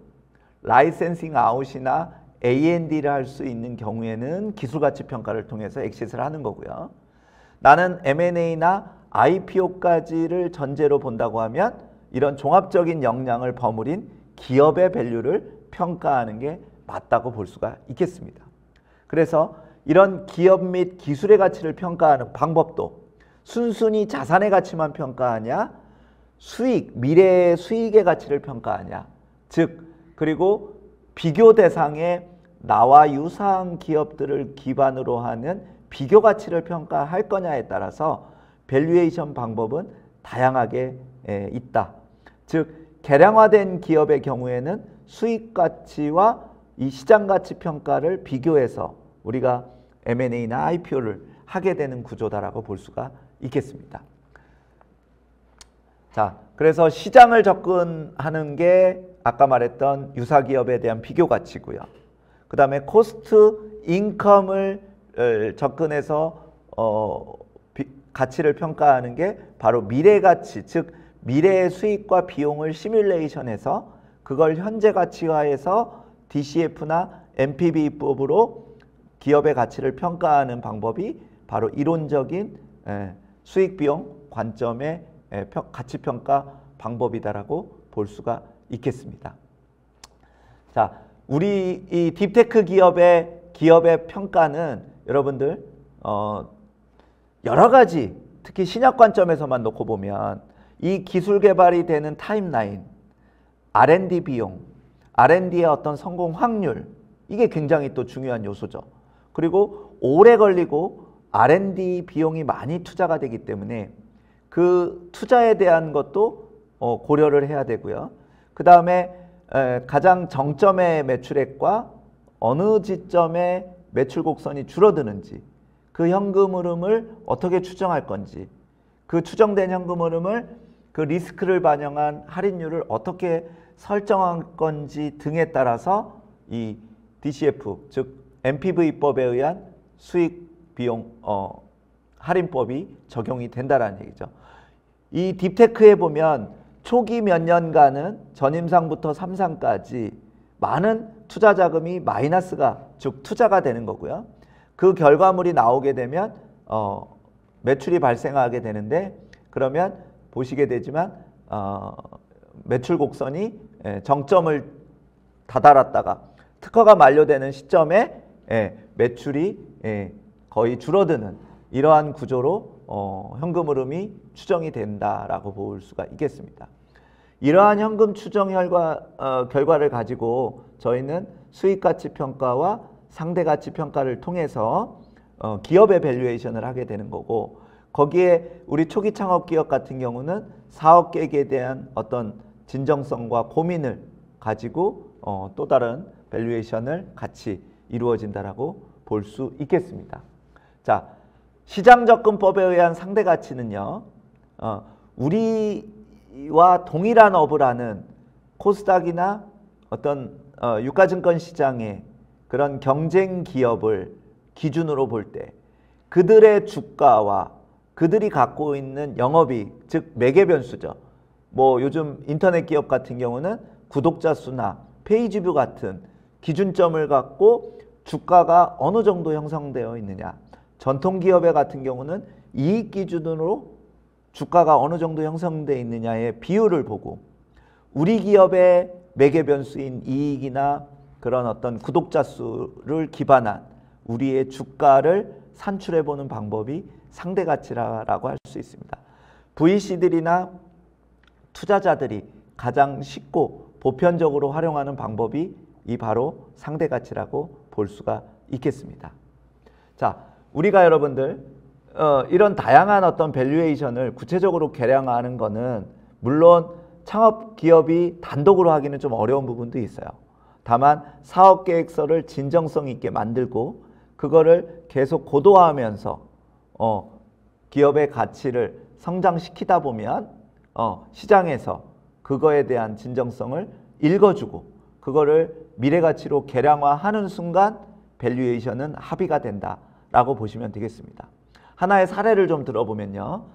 라이센싱 아웃이나 A&D를 할 수 있는 경우에는 기술가치평가를 통해서 엑싯을 하는 거고요. 나는 M&A나 IPO까지를 전제로 본다고 하면 이런 종합적인 역량을 버무린 기업의 밸류를 평가하는 게 맞다고 볼 수가 있겠습니다. 그래서 이런 기업 및 기술의 가치를 평가하는 방법도 순순히 자산의 가치만 평가하냐, 미래의 수익의 가치를 평가하냐, 즉 그리고 비교 대상의 나와 유사한 기업들을 기반으로 하는 비교 가치를 평가할 거냐에 따라서 밸류에이션 방법은 다양하게 있다. 즉 개량화된 기업의 경우에는 수익 가치와 이 시장 가치 평가를 비교해서 우리가 M&A나 IPO를 하게 되는 구조다라고 볼 수가 있겠습니다. 자, 그래서 시장을 접근하는 게 아까 말했던 유사 기업에 대한 비교 가치고요. 그 다음에 코스트 인컴을 접근해서 가치를 평가하는 게 바로 미래 가치, 즉 미래의 수익과 비용을 시뮬레이션해서 그걸 현재 가치화해서 DCF나 NPV법으로 기업의 가치를 평가하는 방법이 바로 이론적인 수익 비용 관점의 가치 평가 방법이다라고 볼 수가 있겠습니다. 자, 우리 이 딥테크 기업의 평가는 여러분들 여러 가지 특히 신약 관점에서만 놓고 보면 이 기술 개발이 되는 타임라인, R&D 비용, R&D의 어떤 성공 확률, 이게 굉장히 또 중요한 요소죠. 그리고 오래 걸리고 R&D 비용이 많이 투자가 되기 때문에 그 투자에 대한 것도 고려를 해야 되고요. 그 다음에 가장 정점의 매출액과 어느 지점에 매출 곡선이 줄어드는지, 그 현금 흐름을 어떻게 추정할 건지, 그 추정된 현금 흐름을 그 리스크를 반영한 할인율을 어떻게 설정할 건지 등에 따라서 이 DCF, 즉 NPV법에 의한 수익 비용 할인법이 적용이 된다라는 얘기죠. 이 딥테크에 보면 초기 몇 년간은 전임상부터 3상까지 많은 투자 자금이 마이너스가, 즉 투자가 되는 거고요. 그 결과물이 나오게 되면 매출이 발생하게 되는데, 그러면 보시게 되지만 매출 곡선이 정점을 다다랐다가 특허가 만료되는 시점에 매출이 거의 줄어드는 이러한 구조로 현금 흐름이 추정이 된다라고 볼 수가 있겠습니다. 이러한 현금 추정 결과를 가지고 저희는 수익가치 평가와 상대가치 평가를 통해서 기업의 밸류에이션을 하게 되는 거고, 거기에 우리 초기 창업 기업 같은 경우는 사업 계획에 대한 어떤 진정성과 고민을 가지고 또 다른 밸류에이션을 같이 이루어진다라고 볼 수 있겠습니다. 자, 시장 접근법에 의한 상대 가치는요, 우리와 동일한 업을 하는 코스닥이나 어떤 유가증권 시장의 그런 경쟁 기업을 기준으로 볼 때 그들의 주가와 그들이 갖고 있는 영업이익, 즉 매개 변수죠. 뭐 요즘 인터넷 기업 같은 경우는 구독자 수나 페이지 뷰 같은 기준점을 갖고 주가가 어느 정도 형성되어 있느냐, 전통 기업의 같은 경우는 이익 기준으로 주가가 어느 정도 형성되어 있느냐의 비율을 보고, 우리 기업의 매개 변수인 이익이나 그런 어떤 구독자 수를 기반한 우리의 주가를 산출해 보는 방법이 상대 가치라고 할 수 있습니다. VC들이나 투자자들이 가장 쉽고 보편적으로 활용하는 방법이 이 바로 상대 가치라고 볼 수가 있겠습니다. 자, 우리가 여러분들 이런 다양한 어떤 밸류에이션을 구체적으로 계량하는 거는 물론 창업 기업이 단독으로 하기는 좀 어려운 부분도 있어요. 다만 사업 계획서를 진정성 있게 만들고 그거를 계속 고도화하면서 기업의 가치를 성장시키다 보면 시장에서 그거에 대한 진정성을 읽어주고 그거를 미래 가치로 계량화하는 순간 밸류에이션은 합의가 된다라고 보시면 되겠습니다. 하나의 사례를 좀 들어보면요.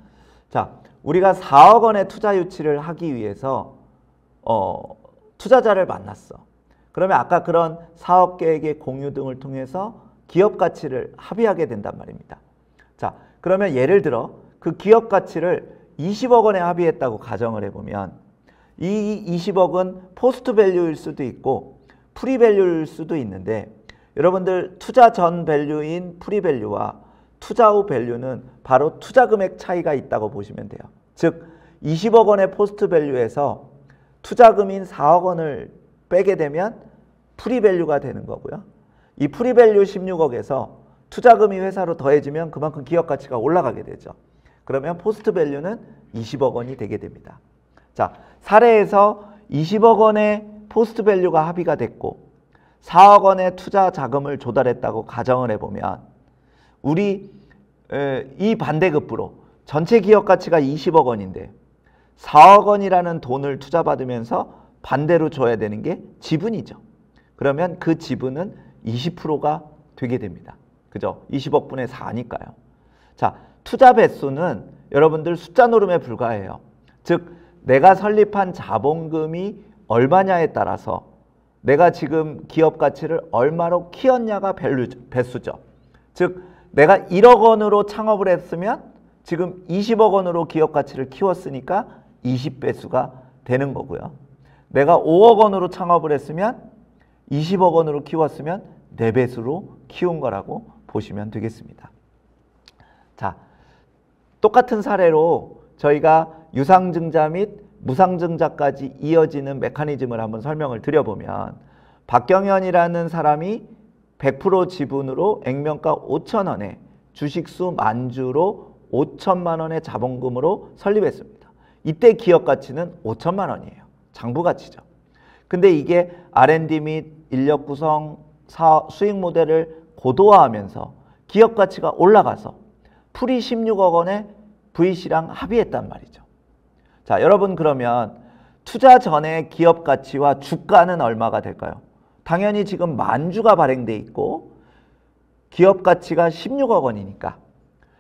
자, 우리가 4억 원의 투자 유치를 하기 위해서 투자자를 만났어. 그러면 아까 그런 사업 계획의 공유 등을 통해서 기업 가치를 합의하게 된단 말입니다. 자, 그러면 예를 들어 그 기업 가치를 20억 원에 합의했다고 가정을 해보면 이 20억은 포스트 밸류일 수도 있고 프리 밸류일 수도 있는데, 여러분들 투자 전 밸류인 프리 밸류와 투자 후 밸류는 바로 투자 금액 차이가 있다고 보시면 돼요. 즉 20억 원의 포스트 밸류에서 투자금인 4억 원을 빼게 되면 프리 밸류가 되는 거고요. 이 프리 밸류 16억에서 투자금이 회사로 더해지면 그만큼 기업 가치가 올라가게 되죠. 그러면 포스트 밸류는 20억 원이 되게 됩니다. 자, 사례에서 20억 원의 포스트 밸류가 합의가 됐고 4억 원의 투자 자금을 조달했다고 가정을 해보면 우리 이 반대급부로 전체 기업 가치가 20억 원인데 4억 원이라는 돈을 투자받으면서 반대로 줘야 되는 게 지분이죠. 그러면 그 지분은 20%가 되게 됩니다. 그죠? 20억 분의 4니까요. 자, 투자 배수는 여러분들 숫자 노름에 불과해요. 즉 내가 설립한 자본금이 얼마냐에 따라서 내가 지금 기업 가치를 얼마로 키웠냐가 배수죠. 즉 내가 1억 원으로 창업을 했으면 지금 20억 원으로 기업 가치를 키웠으니까 20배수가 되는 거고요. 내가 5억 원으로 창업을 했으면 20억 원으로 키웠으면 4배수로 키운 거라고 보시면 되겠습니다. 자, 똑같은 사례로 저희가 유상증자 및 무상증자까지 이어지는 메커니즘을 한번 설명을 드려보면 박경현이라는 사람이 100% 지분으로 액면가 5,000원에 주식수 10,000주로 5천만 원의 자본금으로 설립했습니다. 이때 기업 가치는 5천만 원이에요. 장부 가치죠. 근데 이게 R&D 및 인력 구성, 수익 모델을 고도화하면서 기업 가치가 올라가서 풀이 16억 원에 VC랑 합의했단 말이죠. 자, 여러분 그러면 투자 전에 기업 가치와 주가는 얼마가 될까요? 당연히 지금 10,000주가 발행돼 있고 기업 가치가 16억 원이니까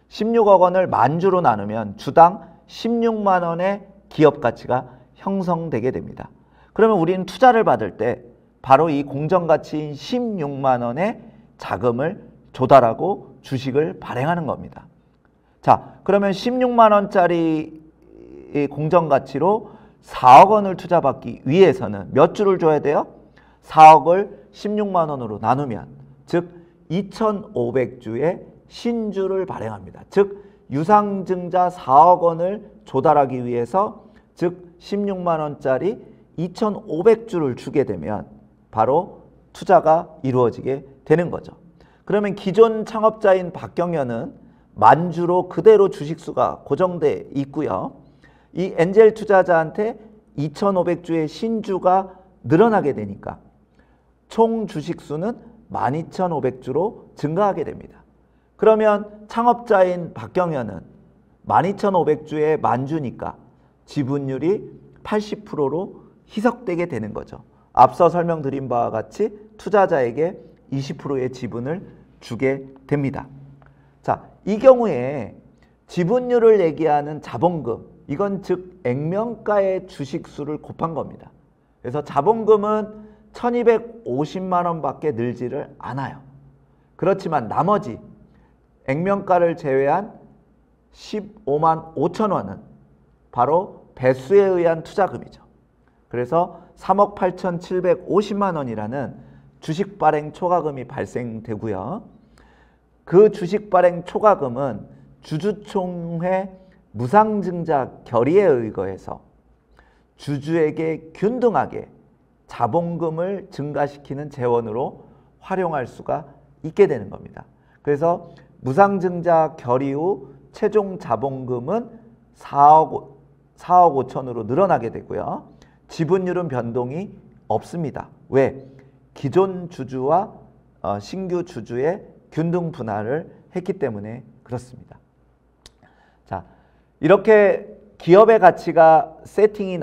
16억 원을 10,000주로 나누면 주당 16만 원의 기업 가치가 형성되게 됩니다. 그러면 우리는 투자를 받을 때 바로 이 공정가치인 16만 원의 자금을 조달하고 주식을 발행하는 겁니다. 자, 그러면 16만 원짜리 공정가치로 4억 원을 투자받기 위해서는 몇 주를 줘야 돼요? 4억을 16만 원으로 나누면 즉 2,500주의 신주를 발행합니다. 즉 유상증자 4억 원을 조달하기 위해서 즉 16만 원짜리 2,500주를 주게 되면 바로 투자가 이루어지게 되는 거죠. 그러면 기존 창업자인 박경현은 10,000주로 그대로 주식수가 고정돼 있고요. 이 엔젤 투자자한테 2,500주의 신주가 늘어나게 되니까 총 주식수는 12,500주로 증가하게 됩니다. 그러면 창업자인 박경현은 12,500주에 10,000주니까 지분율이 80%로 희석되게 되는 거죠. 앞서 설명드린 바와 같이 투자자에게 20%의 지분을 주게 됩니다. 자, 이 경우에 지분율을 얘기하는 자본금, 이건 즉 액면가의 주식수를 곱한 겁니다. 그래서 자본금은 1,250만 원밖에 늘지를 않아요. 그렇지만 나머지 액면가를 제외한 15만 5천 원은 바로 배수에 의한 투자금이죠. 그래서 3억 8,750만 원이라는 주식 발행 초과금이 발생되고요. 그 주식 발행 초과금은 주주총회 무상증자 결의에 의거해서 주주에게 균등하게 자본금을 증가시키는 재원으로 활용할 수가 있게 되는 겁니다. 그래서 무상증자 결의 후 최종 자본금은 4억 5천으로 늘어나게 되고요. 지분율은 변동이 없습니다. 왜? 기존 주주와 신규 주주의 균등 분할을 했기 때문에 그렇습니다. 자, 이렇게 기업의 가치가 세팅이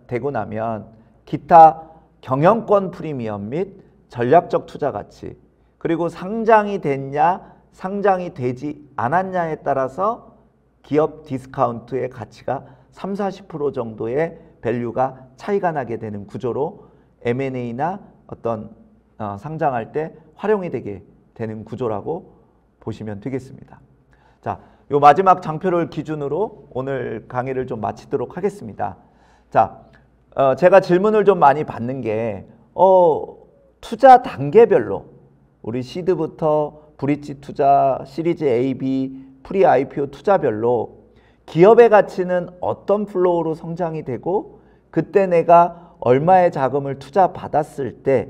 되고 나면 기타 경영권 프리미엄 및 전략적 투자 가치, 그리고 상장이 됐냐 상장이 되지 않았냐에 따라서 기업 디스카운트의 가치가 30~40% 정도의 밸류가 차이가 나게 되는 구조로 M&A나 어떤 상장할 때 활용이 되게 되는 구조라고 보시면 되겠습니다. 자, 요 마지막 장표를 기준으로 오늘 강의를 좀 마치도록 하겠습니다. 자, 제가 질문을 좀 많이 받는 게 투자 단계별로 우리 시드부터 브릿지 투자, 시리즈 A, B, 프리 IPO 투자별로 기업의 가치는 어떤 플로우로 성장이 되고 그때 내가 얼마의 자금을 투자 받았을 때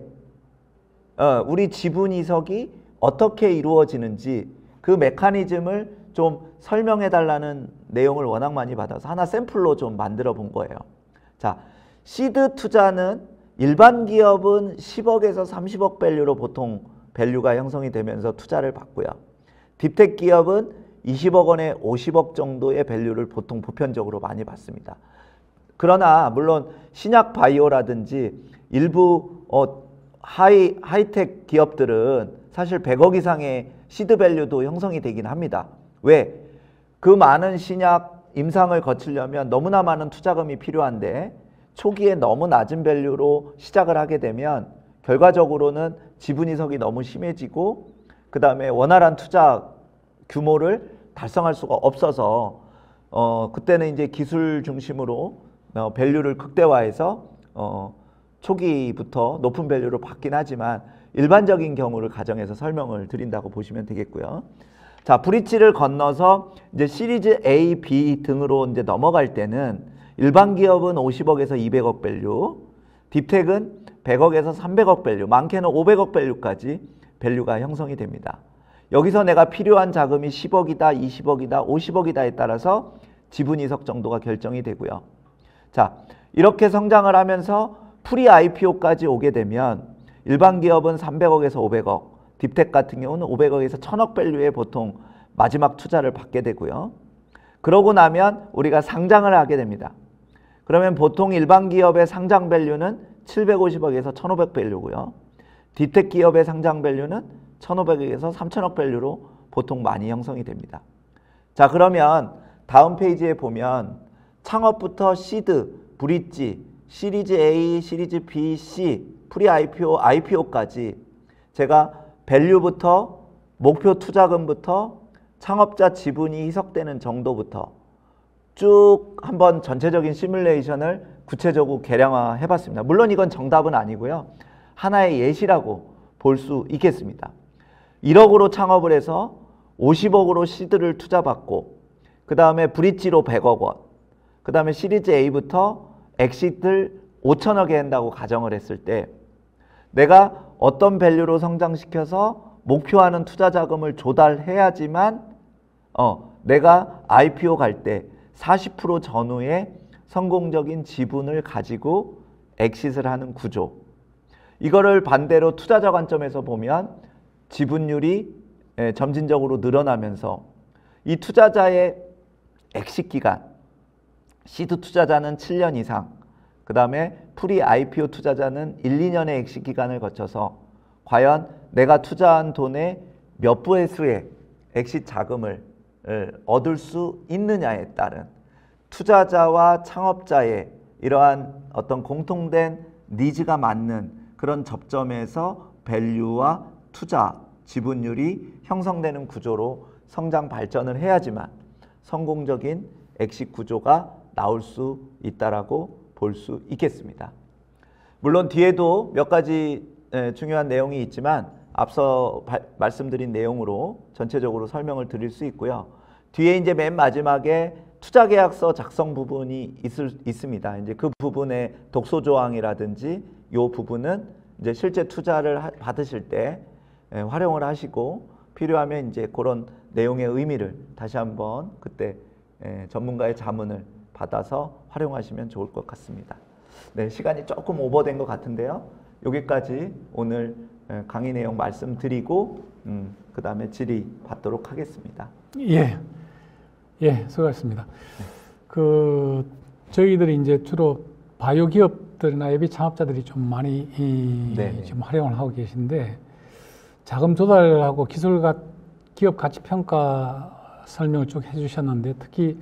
우리 지분 이석이 어떻게 이루어지는지 그 메커니즘을 좀 설명해 달라는 내용을 워낙 많이 받아서 하나 샘플로 좀 만들어 본 거예요. 자, 시드 투자는 일반 기업은 10억에서 30억 밸류로 보통 밸류가 형성이 되면서 투자를 받고요. 딥텍 기업은 20억 원에 50억 정도의 밸류를 보통 보편적으로 많이 받습니다. 그러나 물론 신약 바이오라든지 일부 하이텍 기업들은 사실 100억 이상의 시드 밸류도 형성이 되긴 합니다. 왜? 그 많은 신약 임상을 거치려면 너무나 많은 투자금이 필요한데 초기에 너무 낮은 밸류로 시작을 하게 되면 결과적으로는 지분 이석이 너무 심해지고 그 다음에 원활한 투자 규모를 달성할 수가 없어서 그때는 이제 기술 중심으로 밸류를 극대화해서 초기부터 높은 밸류로 받긴 하지만 일반적인 경우를 가정해서 설명을 드린다고 보시면 되겠고요. 자, 브릿지를 건너서 이제 시리즈 A, B 등으로 이제 넘어갈 때는 일반 기업은 50억에서 200억 밸류, 딥텍은 100억에서 300억 밸류, 많게는 500억 밸류까지 밸류가 형성이 됩니다. 여기서 내가 필요한 자금이 10억이다, 20억이다, 50억이다에 따라서 지분 이석 정도가 결정이 되고요. 자, 이렇게 성장을 하면서 프리 IPO까지 오게 되면 일반 기업은 300억에서 500억, 딥텍 같은 경우는 500억에서 1000억 밸류에 보통 마지막 투자를 받게 되고요. 그러고 나면 우리가 상장을 하게 됩니다. 그러면 보통 일반 기업의 상장 밸류는 750억에서 1500 밸류고요. 딥텍 기업의 상장 밸류는 1500억에서 3000억 밸류로 보통 많이 형성이 됩니다. 자, 그러면 다음 페이지에 보면 창업부터 시드, 브릿지, 시리즈 A, 시리즈 B, C, 프리 IPO, IPO까지 제가 밸류부터 목표 투자금부터 창업자 지분이 희석되는 정도부터 쭉 한번 전체적인 시뮬레이션을 구체적으로 계량화해 봤습니다. 물론 이건 정답은 아니고요. 하나의 예시라고 볼 수 있겠습니다. 1억으로 창업을 해서 50억으로 시드를 투자받고 그 다음에 브릿지로 100억 원, 그 다음에 시리즈 A부터 엑시트를 5천억에 한다고 가정을 했을 때 내가 어떤 밸류로 성장시켜서 목표하는 투자 자금을 조달해야지만 내가 IPO 갈 때 40% 전후의 성공적인 지분을 가지고 엑시트를 하는 구조. 이거를 반대로 투자자 관점에서 보면 지분율이 점진적으로 늘어나면서 이 투자자의 엑시트 기간, 시드 투자자는 7년 이상, 그 다음에 프리 IPO 투자자는 1, 2년의 엑시트 기간을 거쳐서 과연 내가 투자한 돈의 몇 분의 수의 엑시트 자금을 얻을 수 있느냐에 따른 투자자와 창업자의 이러한 어떤 공통된 니즈가 맞는 그런 접점에서 밸류와 투자, 지분율이 형성되는 구조로 성장 발전을 해야지만 성공적인 엑시트 구조가 나올 수 있다라고 볼 수 있겠습니다. 물론 뒤에도 몇 가지 중요한 내용이 있지만 앞서 말씀드린 내용으로 전체적으로 설명을 드릴 수 있고요. 뒤에 이제 맨 마지막에 투자계약서 작성 부분이 있습니다. 이제 그 부분의 독소 조항이라든지 이 부분은 이제 실제 투자를 받으실 때 활용을 하시고 필요하면 이제 그런 내용의 의미를 다시 한번 그때 전문가의 자문을 받아서 활용하시면 좋을 것 같습니다. 네, 시간이 조금 오버된 것 같은데요. 여기까지 오늘 강의 내용 말씀드리고 그 다음에 질의 받도록 하겠습니다. 예, 수고하셨습니다. 저희들이 이제 주로 바이오 기업들이나 예비 창업자들이 좀 많이 지금 활용을 하고 계신데 자금 조달하고 기업 가치 평가 설명을 쭉 해주셨는데 특히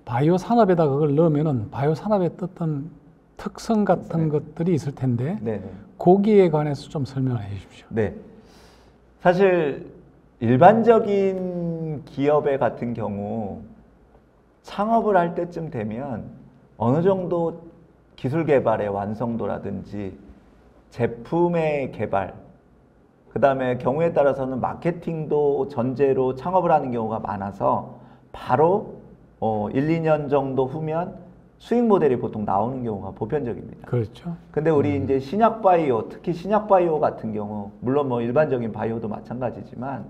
바이오 산업에다 그걸 넣으면은 바이오 산업의 어떤 특성 같은 것들이 있을 텐데 네. 거기에 관해서 좀 설명을 해 주십시오. 네. 사실 일반적인 기업의 같은 경우 창업을 할 때쯤 되면 어느 정도 기술 개발의 완성도라든지 제품의 개발, 그 다음에 경우에 따라서는 마케팅도 전제로 창업을 하는 경우가 많아서 바로 1, 2년 정도 후면 수익 모델이 보통 나오는 경우가 보편적입니다. 그렇죠. 근데 우리 이제 신약 바이오, 특히 신약 바이오 같은 경우, 물론 뭐 일반적인 바이오도 마찬가지지만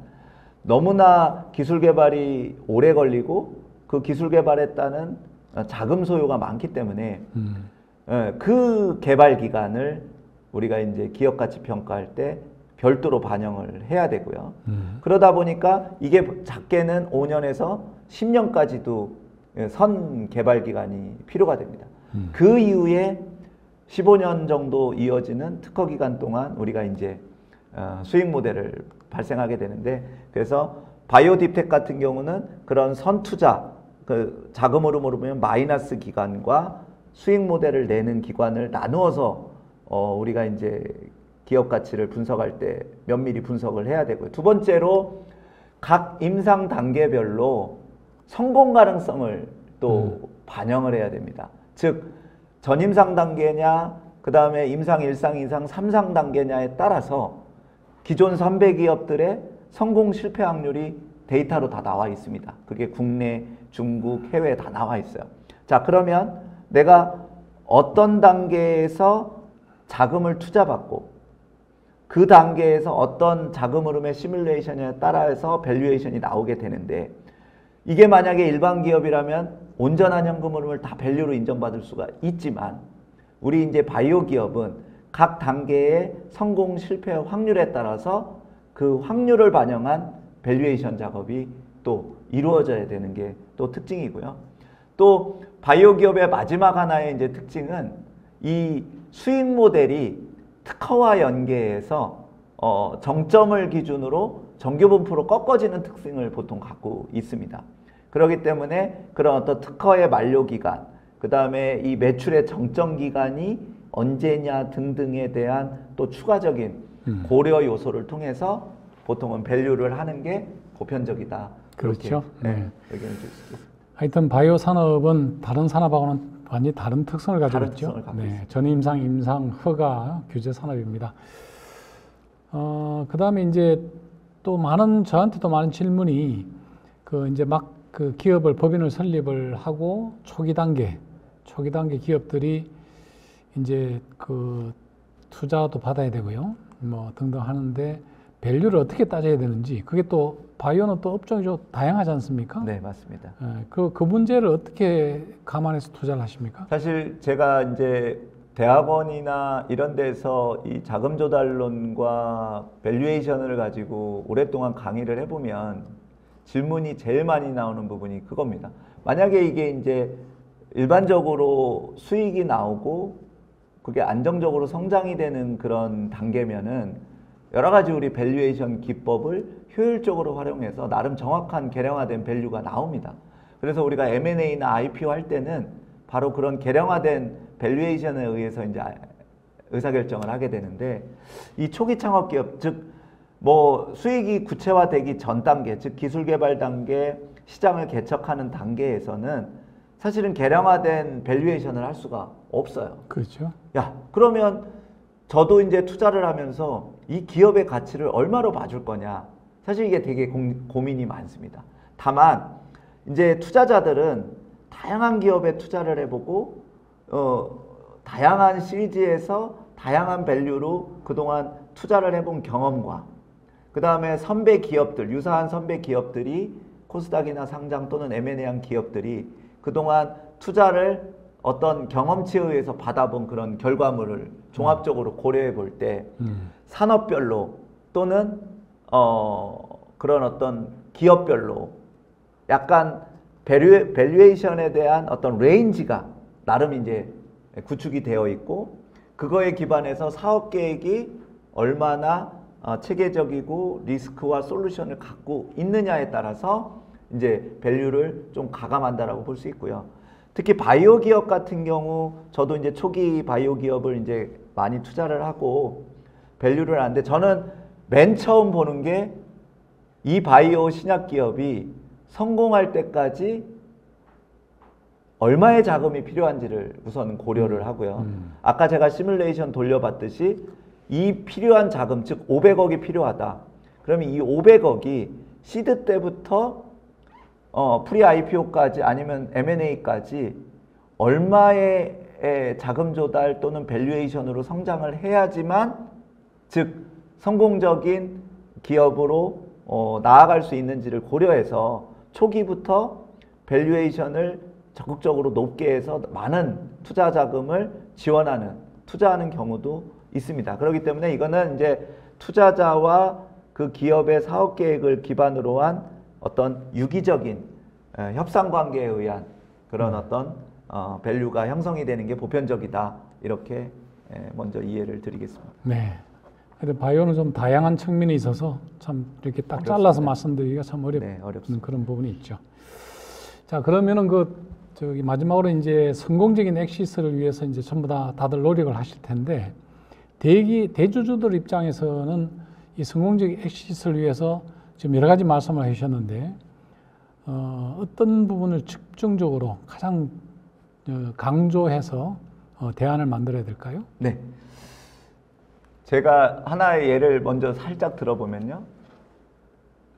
너무나 기술 개발이 오래 걸리고 그 기술 개발에 따른 자금 소요가 많기 때문에 그 개발 기간을 우리가 이제 기업 가치 평가할 때 별도로 반영을 해야 되고요. 그러다 보니까 이게 작게는 5년에서 10년까지도 선 개발 기간이 필요가 됩니다. 그 이후에 15년 정도 이어지는 특허 기간 동안 우리가 이제 수익 모델을 발생하게 되는데, 그래서 바이오 딥텍 같은 경우는 그런 선투자, 그 자금으로 모르면 마이너스 기간과 수익 모델을 내는 기관을 나누어서 우리가 이제 기업 가치를 분석할 때 면밀히 분석을 해야 되고요. 두 번째로 각 임상 단계별로 성공 가능성을 또 반영을 해야 됩니다. 즉 전임상 단계냐, 그 다음에 임상 1상, 2상, 3상 단계냐에 따라서 기존 선배 기업들의 성공 실패 확률이 데이터로 다 나와 있습니다. 그게 국내, 중국, 해외에 다 나와 있어요. 자, 그러면 내가 어떤 단계에서 자금을 투자받고 그 단계에서 어떤 자금 흐름의 시뮬레이션에 따라서 밸류에이션이 나오게 되는데, 이게 만약에 일반 기업이라면 온전한 현금 흐름을 다 밸류로 인정받을 수가 있지만 우리 이제 바이오 기업은 각 단계의 성공 실패 확률에 따라서 그 확률을 반영한 밸류에이션 작업이 또 이루어져야 되는 게 또 특징이고요. 또 바이오 기업의 마지막 하나의 이제 특징은 이 수익 모델이 특허와 연계해서 정점을 기준으로 정규분포로 꺾어지는 특징을 보통 갖고 있습니다. 그렇기 때문에 그런 어떤 특허의 만료 기간, 그 다음에 이 매출의 정점 기간이 언제냐 등등에 대한 또 추가적인 고려 요소를 통해서 보통은 밸류를 하는 게 보편적이다. 그렇죠. 네. 의견을 줄 수 있습니다. 하여튼 바이오 산업은 다른 산업하고는 완전히 다른 특성을 가지고 다른 있죠. 특성을 갖고 있습니다. 전임상, 임상, 허가 규제 산업입니다. 그다음에 이제 또 저한테도 많은 질문이 그 이제 막 그 기업을 법인을 설립을 하고 초기 단계 기업들이 이제 그 투자도 받아야 되고요, 뭐 등등 하는데 밸류를 어떻게 따져야 되는지, 그게 또 바이오는 또 업종이 좀 다양하지 않습니까? 네, 맞습니다. 그 문제를 어떻게 감안해서 투자를 하십니까? 사실 제가 이제 대학원이나 이런 데서 이 자금 조달론과 밸류에이션을 가지고 오랫동안 강의를 해보면 질문이 제일 많이 나오는 부분이 그겁니다. 만약에 이게 이제 일반적으로 수익이 나오고 그게 안정적으로 성장이 되는 그런 단계면은 여러 가지 우리 밸류에이션 기법을 효율적으로 활용해서 나름 정확한 개량화된 밸류가 나옵니다. 그래서 우리가 M&A나 IPO 할 때는 바로 그런 개량화된 밸류에이션에 의해서 이제 의사결정을 하게 되는데, 이 초기 창업 기업, 즉 뭐 수익이 구체화되기 전 단계, 즉 기술 개발 단계, 시장을 개척하는 단계에서는 사실은 개량화된 밸류에이션을 할 수가 없어요. 그렇죠. 야, 그러면 저도 이제 투자를 하면서 이 기업의 가치를 얼마로 봐줄 거냐, 사실 이게 되게 고민이 많습니다. 다만 이제 투자자들은 다양한 기업에 투자를 해보고 다양한 시리즈에서 다양한 밸류로 그동안 투자를 해본 경험과 그 다음에 선배 기업들, 유사한 선배 기업들이 코스닥이나 상장 또는 M&A한 기업들이 그동안 투자를 어떤 경험치에 의해서 받아본 그런 결과물을 종합적으로 고려해 볼 때 산업별로 또는 그런 어떤 기업별로 약간 밸류에이션에 대한 어떤 레인지가 나름 이제 구축이 되어 있고, 그거에 기반해서 사업 계획이 얼마나 체계적이고 리스크와 솔루션을 갖고 있느냐에 따라서 이제 밸류를 좀 가감한다라고 볼 수 있고요. 특히 바이오 기업 같은 경우 저도 이제 초기 바이오 기업을 이제 많이 투자를 하고 밸류를 하는데 저는 맨 처음 보는 게 이 바이오 신약 기업이 성공할 때까지 얼마의 자금이 필요한지를 우선 고려를 하고요. 아까 제가 시뮬레이션 돌려봤듯이 이 필요한 자금, 즉 500억이 필요하다. 그러면 이 500억이 시드 때부터 프리 IPO까지 아니면 M&A까지 얼마의 자금 조달 또는 밸류에이션으로 성장을 해야지만 즉 성공적인 기업으로 나아갈 수 있는지를 고려해서 초기부터 밸류에이션을 적극적으로 높게 해서 많은 투자 자금을 투자하는 경우도 있습니다. 그렇기 때문에 이거는 이제 투자자와 그 기업의 사업 계획을 기반으로 한 어떤 유기적인 협상 관계에 의한 그런 어떤 밸류가 형성이 되는 게 보편적이다. 이렇게 먼저 이해를 드리겠습니다. 네. 근데 바이오는 좀 다양한 측면이 있어서 참 이렇게 딱 잘라서 말씀드리기가 참 어렵습니다. 그런 부분이 있죠. 자, 그러면은 저기 마지막으로 이제 성공적인 엑시스를 위해서 이제 전부 다들 노력을 하실 텐데 대주주들 입장에서는 이 성공적인 엑시스를 위해서 지금 여러 가지 말씀을 해주셨는데 어떤 부분을 집중적으로 가장 강조해서 대안을 만들어야 될까요? 네. 제가 하나의 예를 먼저 살짝 들어보면요.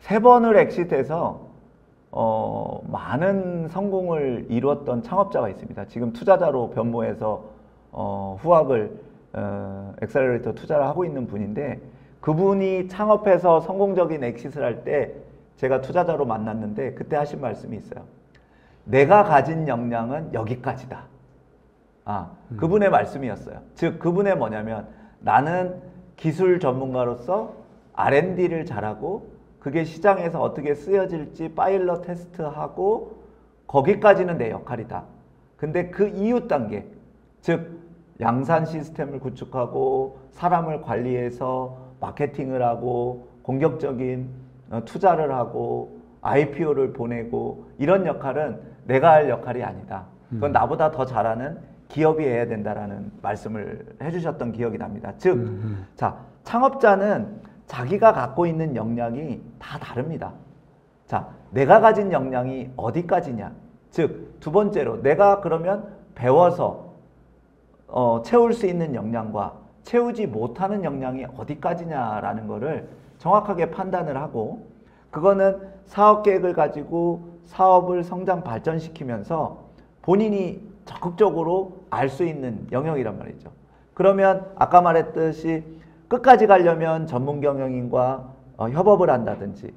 3번을 엑시트해서 많은 성공을 이루었던 창업자가 있습니다. 지금 투자자로 변모해서 후학을 엑셀러레이터 투자를 하고 있는 분인데 그분이 창업해서 성공적인 엑시트를 할 때 제가 투자자로 만났는데 그때 하신 말씀이 있어요. 내가 가진 역량은 여기까지다. 그분의 말씀이었어요. 즉 그분의 뭐냐면 나는 기술 전문가로서 R&D를 잘하고 그게 시장에서 어떻게 쓰여질지 파일럿 테스트하고 거기까지는 내 역할이다. 근데 그 이후 단계, 즉 양산 시스템을 구축하고 사람을 관리해서 마케팅을 하고 공격적인 투자를 하고 IPO를 보내고 이런 역할은 내가 할 역할이 아니다. 그건 나보다 더 잘하는 기업이 해야 된다라는 말씀을 해주셨던 기억이 납니다. 즉, 자, 창업자는 자기가 갖고 있는 역량이 다 다릅니다. 자, 내가 가진 역량이 어디까지냐? 즉, 두 번째로 내가 그러면 배워서 채울 수 있는 역량과 채우지 못하는 역량이 어디까지냐라는 거를 정확하게 판단을 하고 그거는 사업 계획을 가지고 사업을 성장 발전시키면서 본인이 적극적으로 알 수 있는 영역이란 말이죠. 그러면 아까 말했듯이 끝까지 가려면 전문 경영인과 협업을 한다든지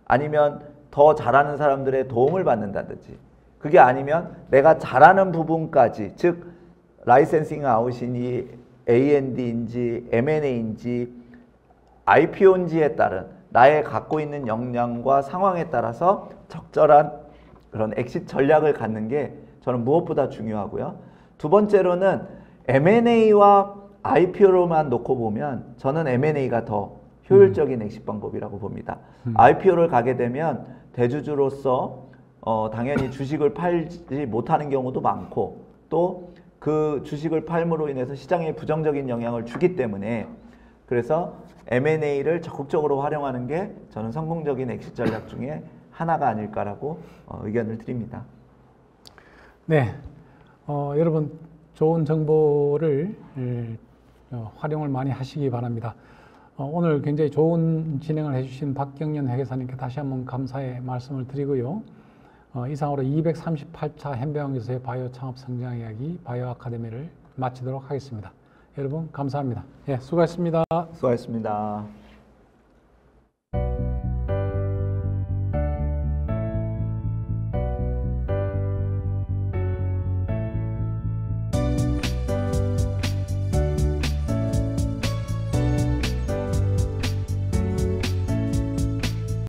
아니면 더 잘하는 사람들의 도움을 받는다든지 그게 아니면 내가 잘하는 부분까지 즉 라이센싱 아웃이니 A&D인지 M&A인지 IPO인지에 따른 나의 갖고 있는 역량과 상황에 따라서 적절한 그런 엑시트 전략을 갖는 게 저는 무엇보다 중요하고요. 두 번째로는 M&A와 IPO로만 놓고 보면 저는 M&A가 더 효율적인 엑시트 방법이라고 봅니다. IPO를 가게 되면 대주주로서 당연히 주식을 팔지 못하는 경우도 많고 또 그 주식을 팔므로 인해서 시장에 부정적인 영향을 주기 때문에 그래서 M&A를 적극적으로 활용하는 게 저는 성공적인 엑시트 전략 중에 하나가 아닐까라고 의견을 드립니다. 네, 여러분 좋은 정보를 활용을 많이 하시기 바랍니다. 오늘 굉장히 좋은 진행을 해주신 박경련 회계사님께 다시 한번 감사의 말씀을 드리고요. 이상으로 238차 현배영교수의 바이오 창업 성장 이야기 바이오 아카데미를 마치도록 하겠습니다. 여러분 감사합니다. 예, 수고하셨습니다. 수고하셨습니다.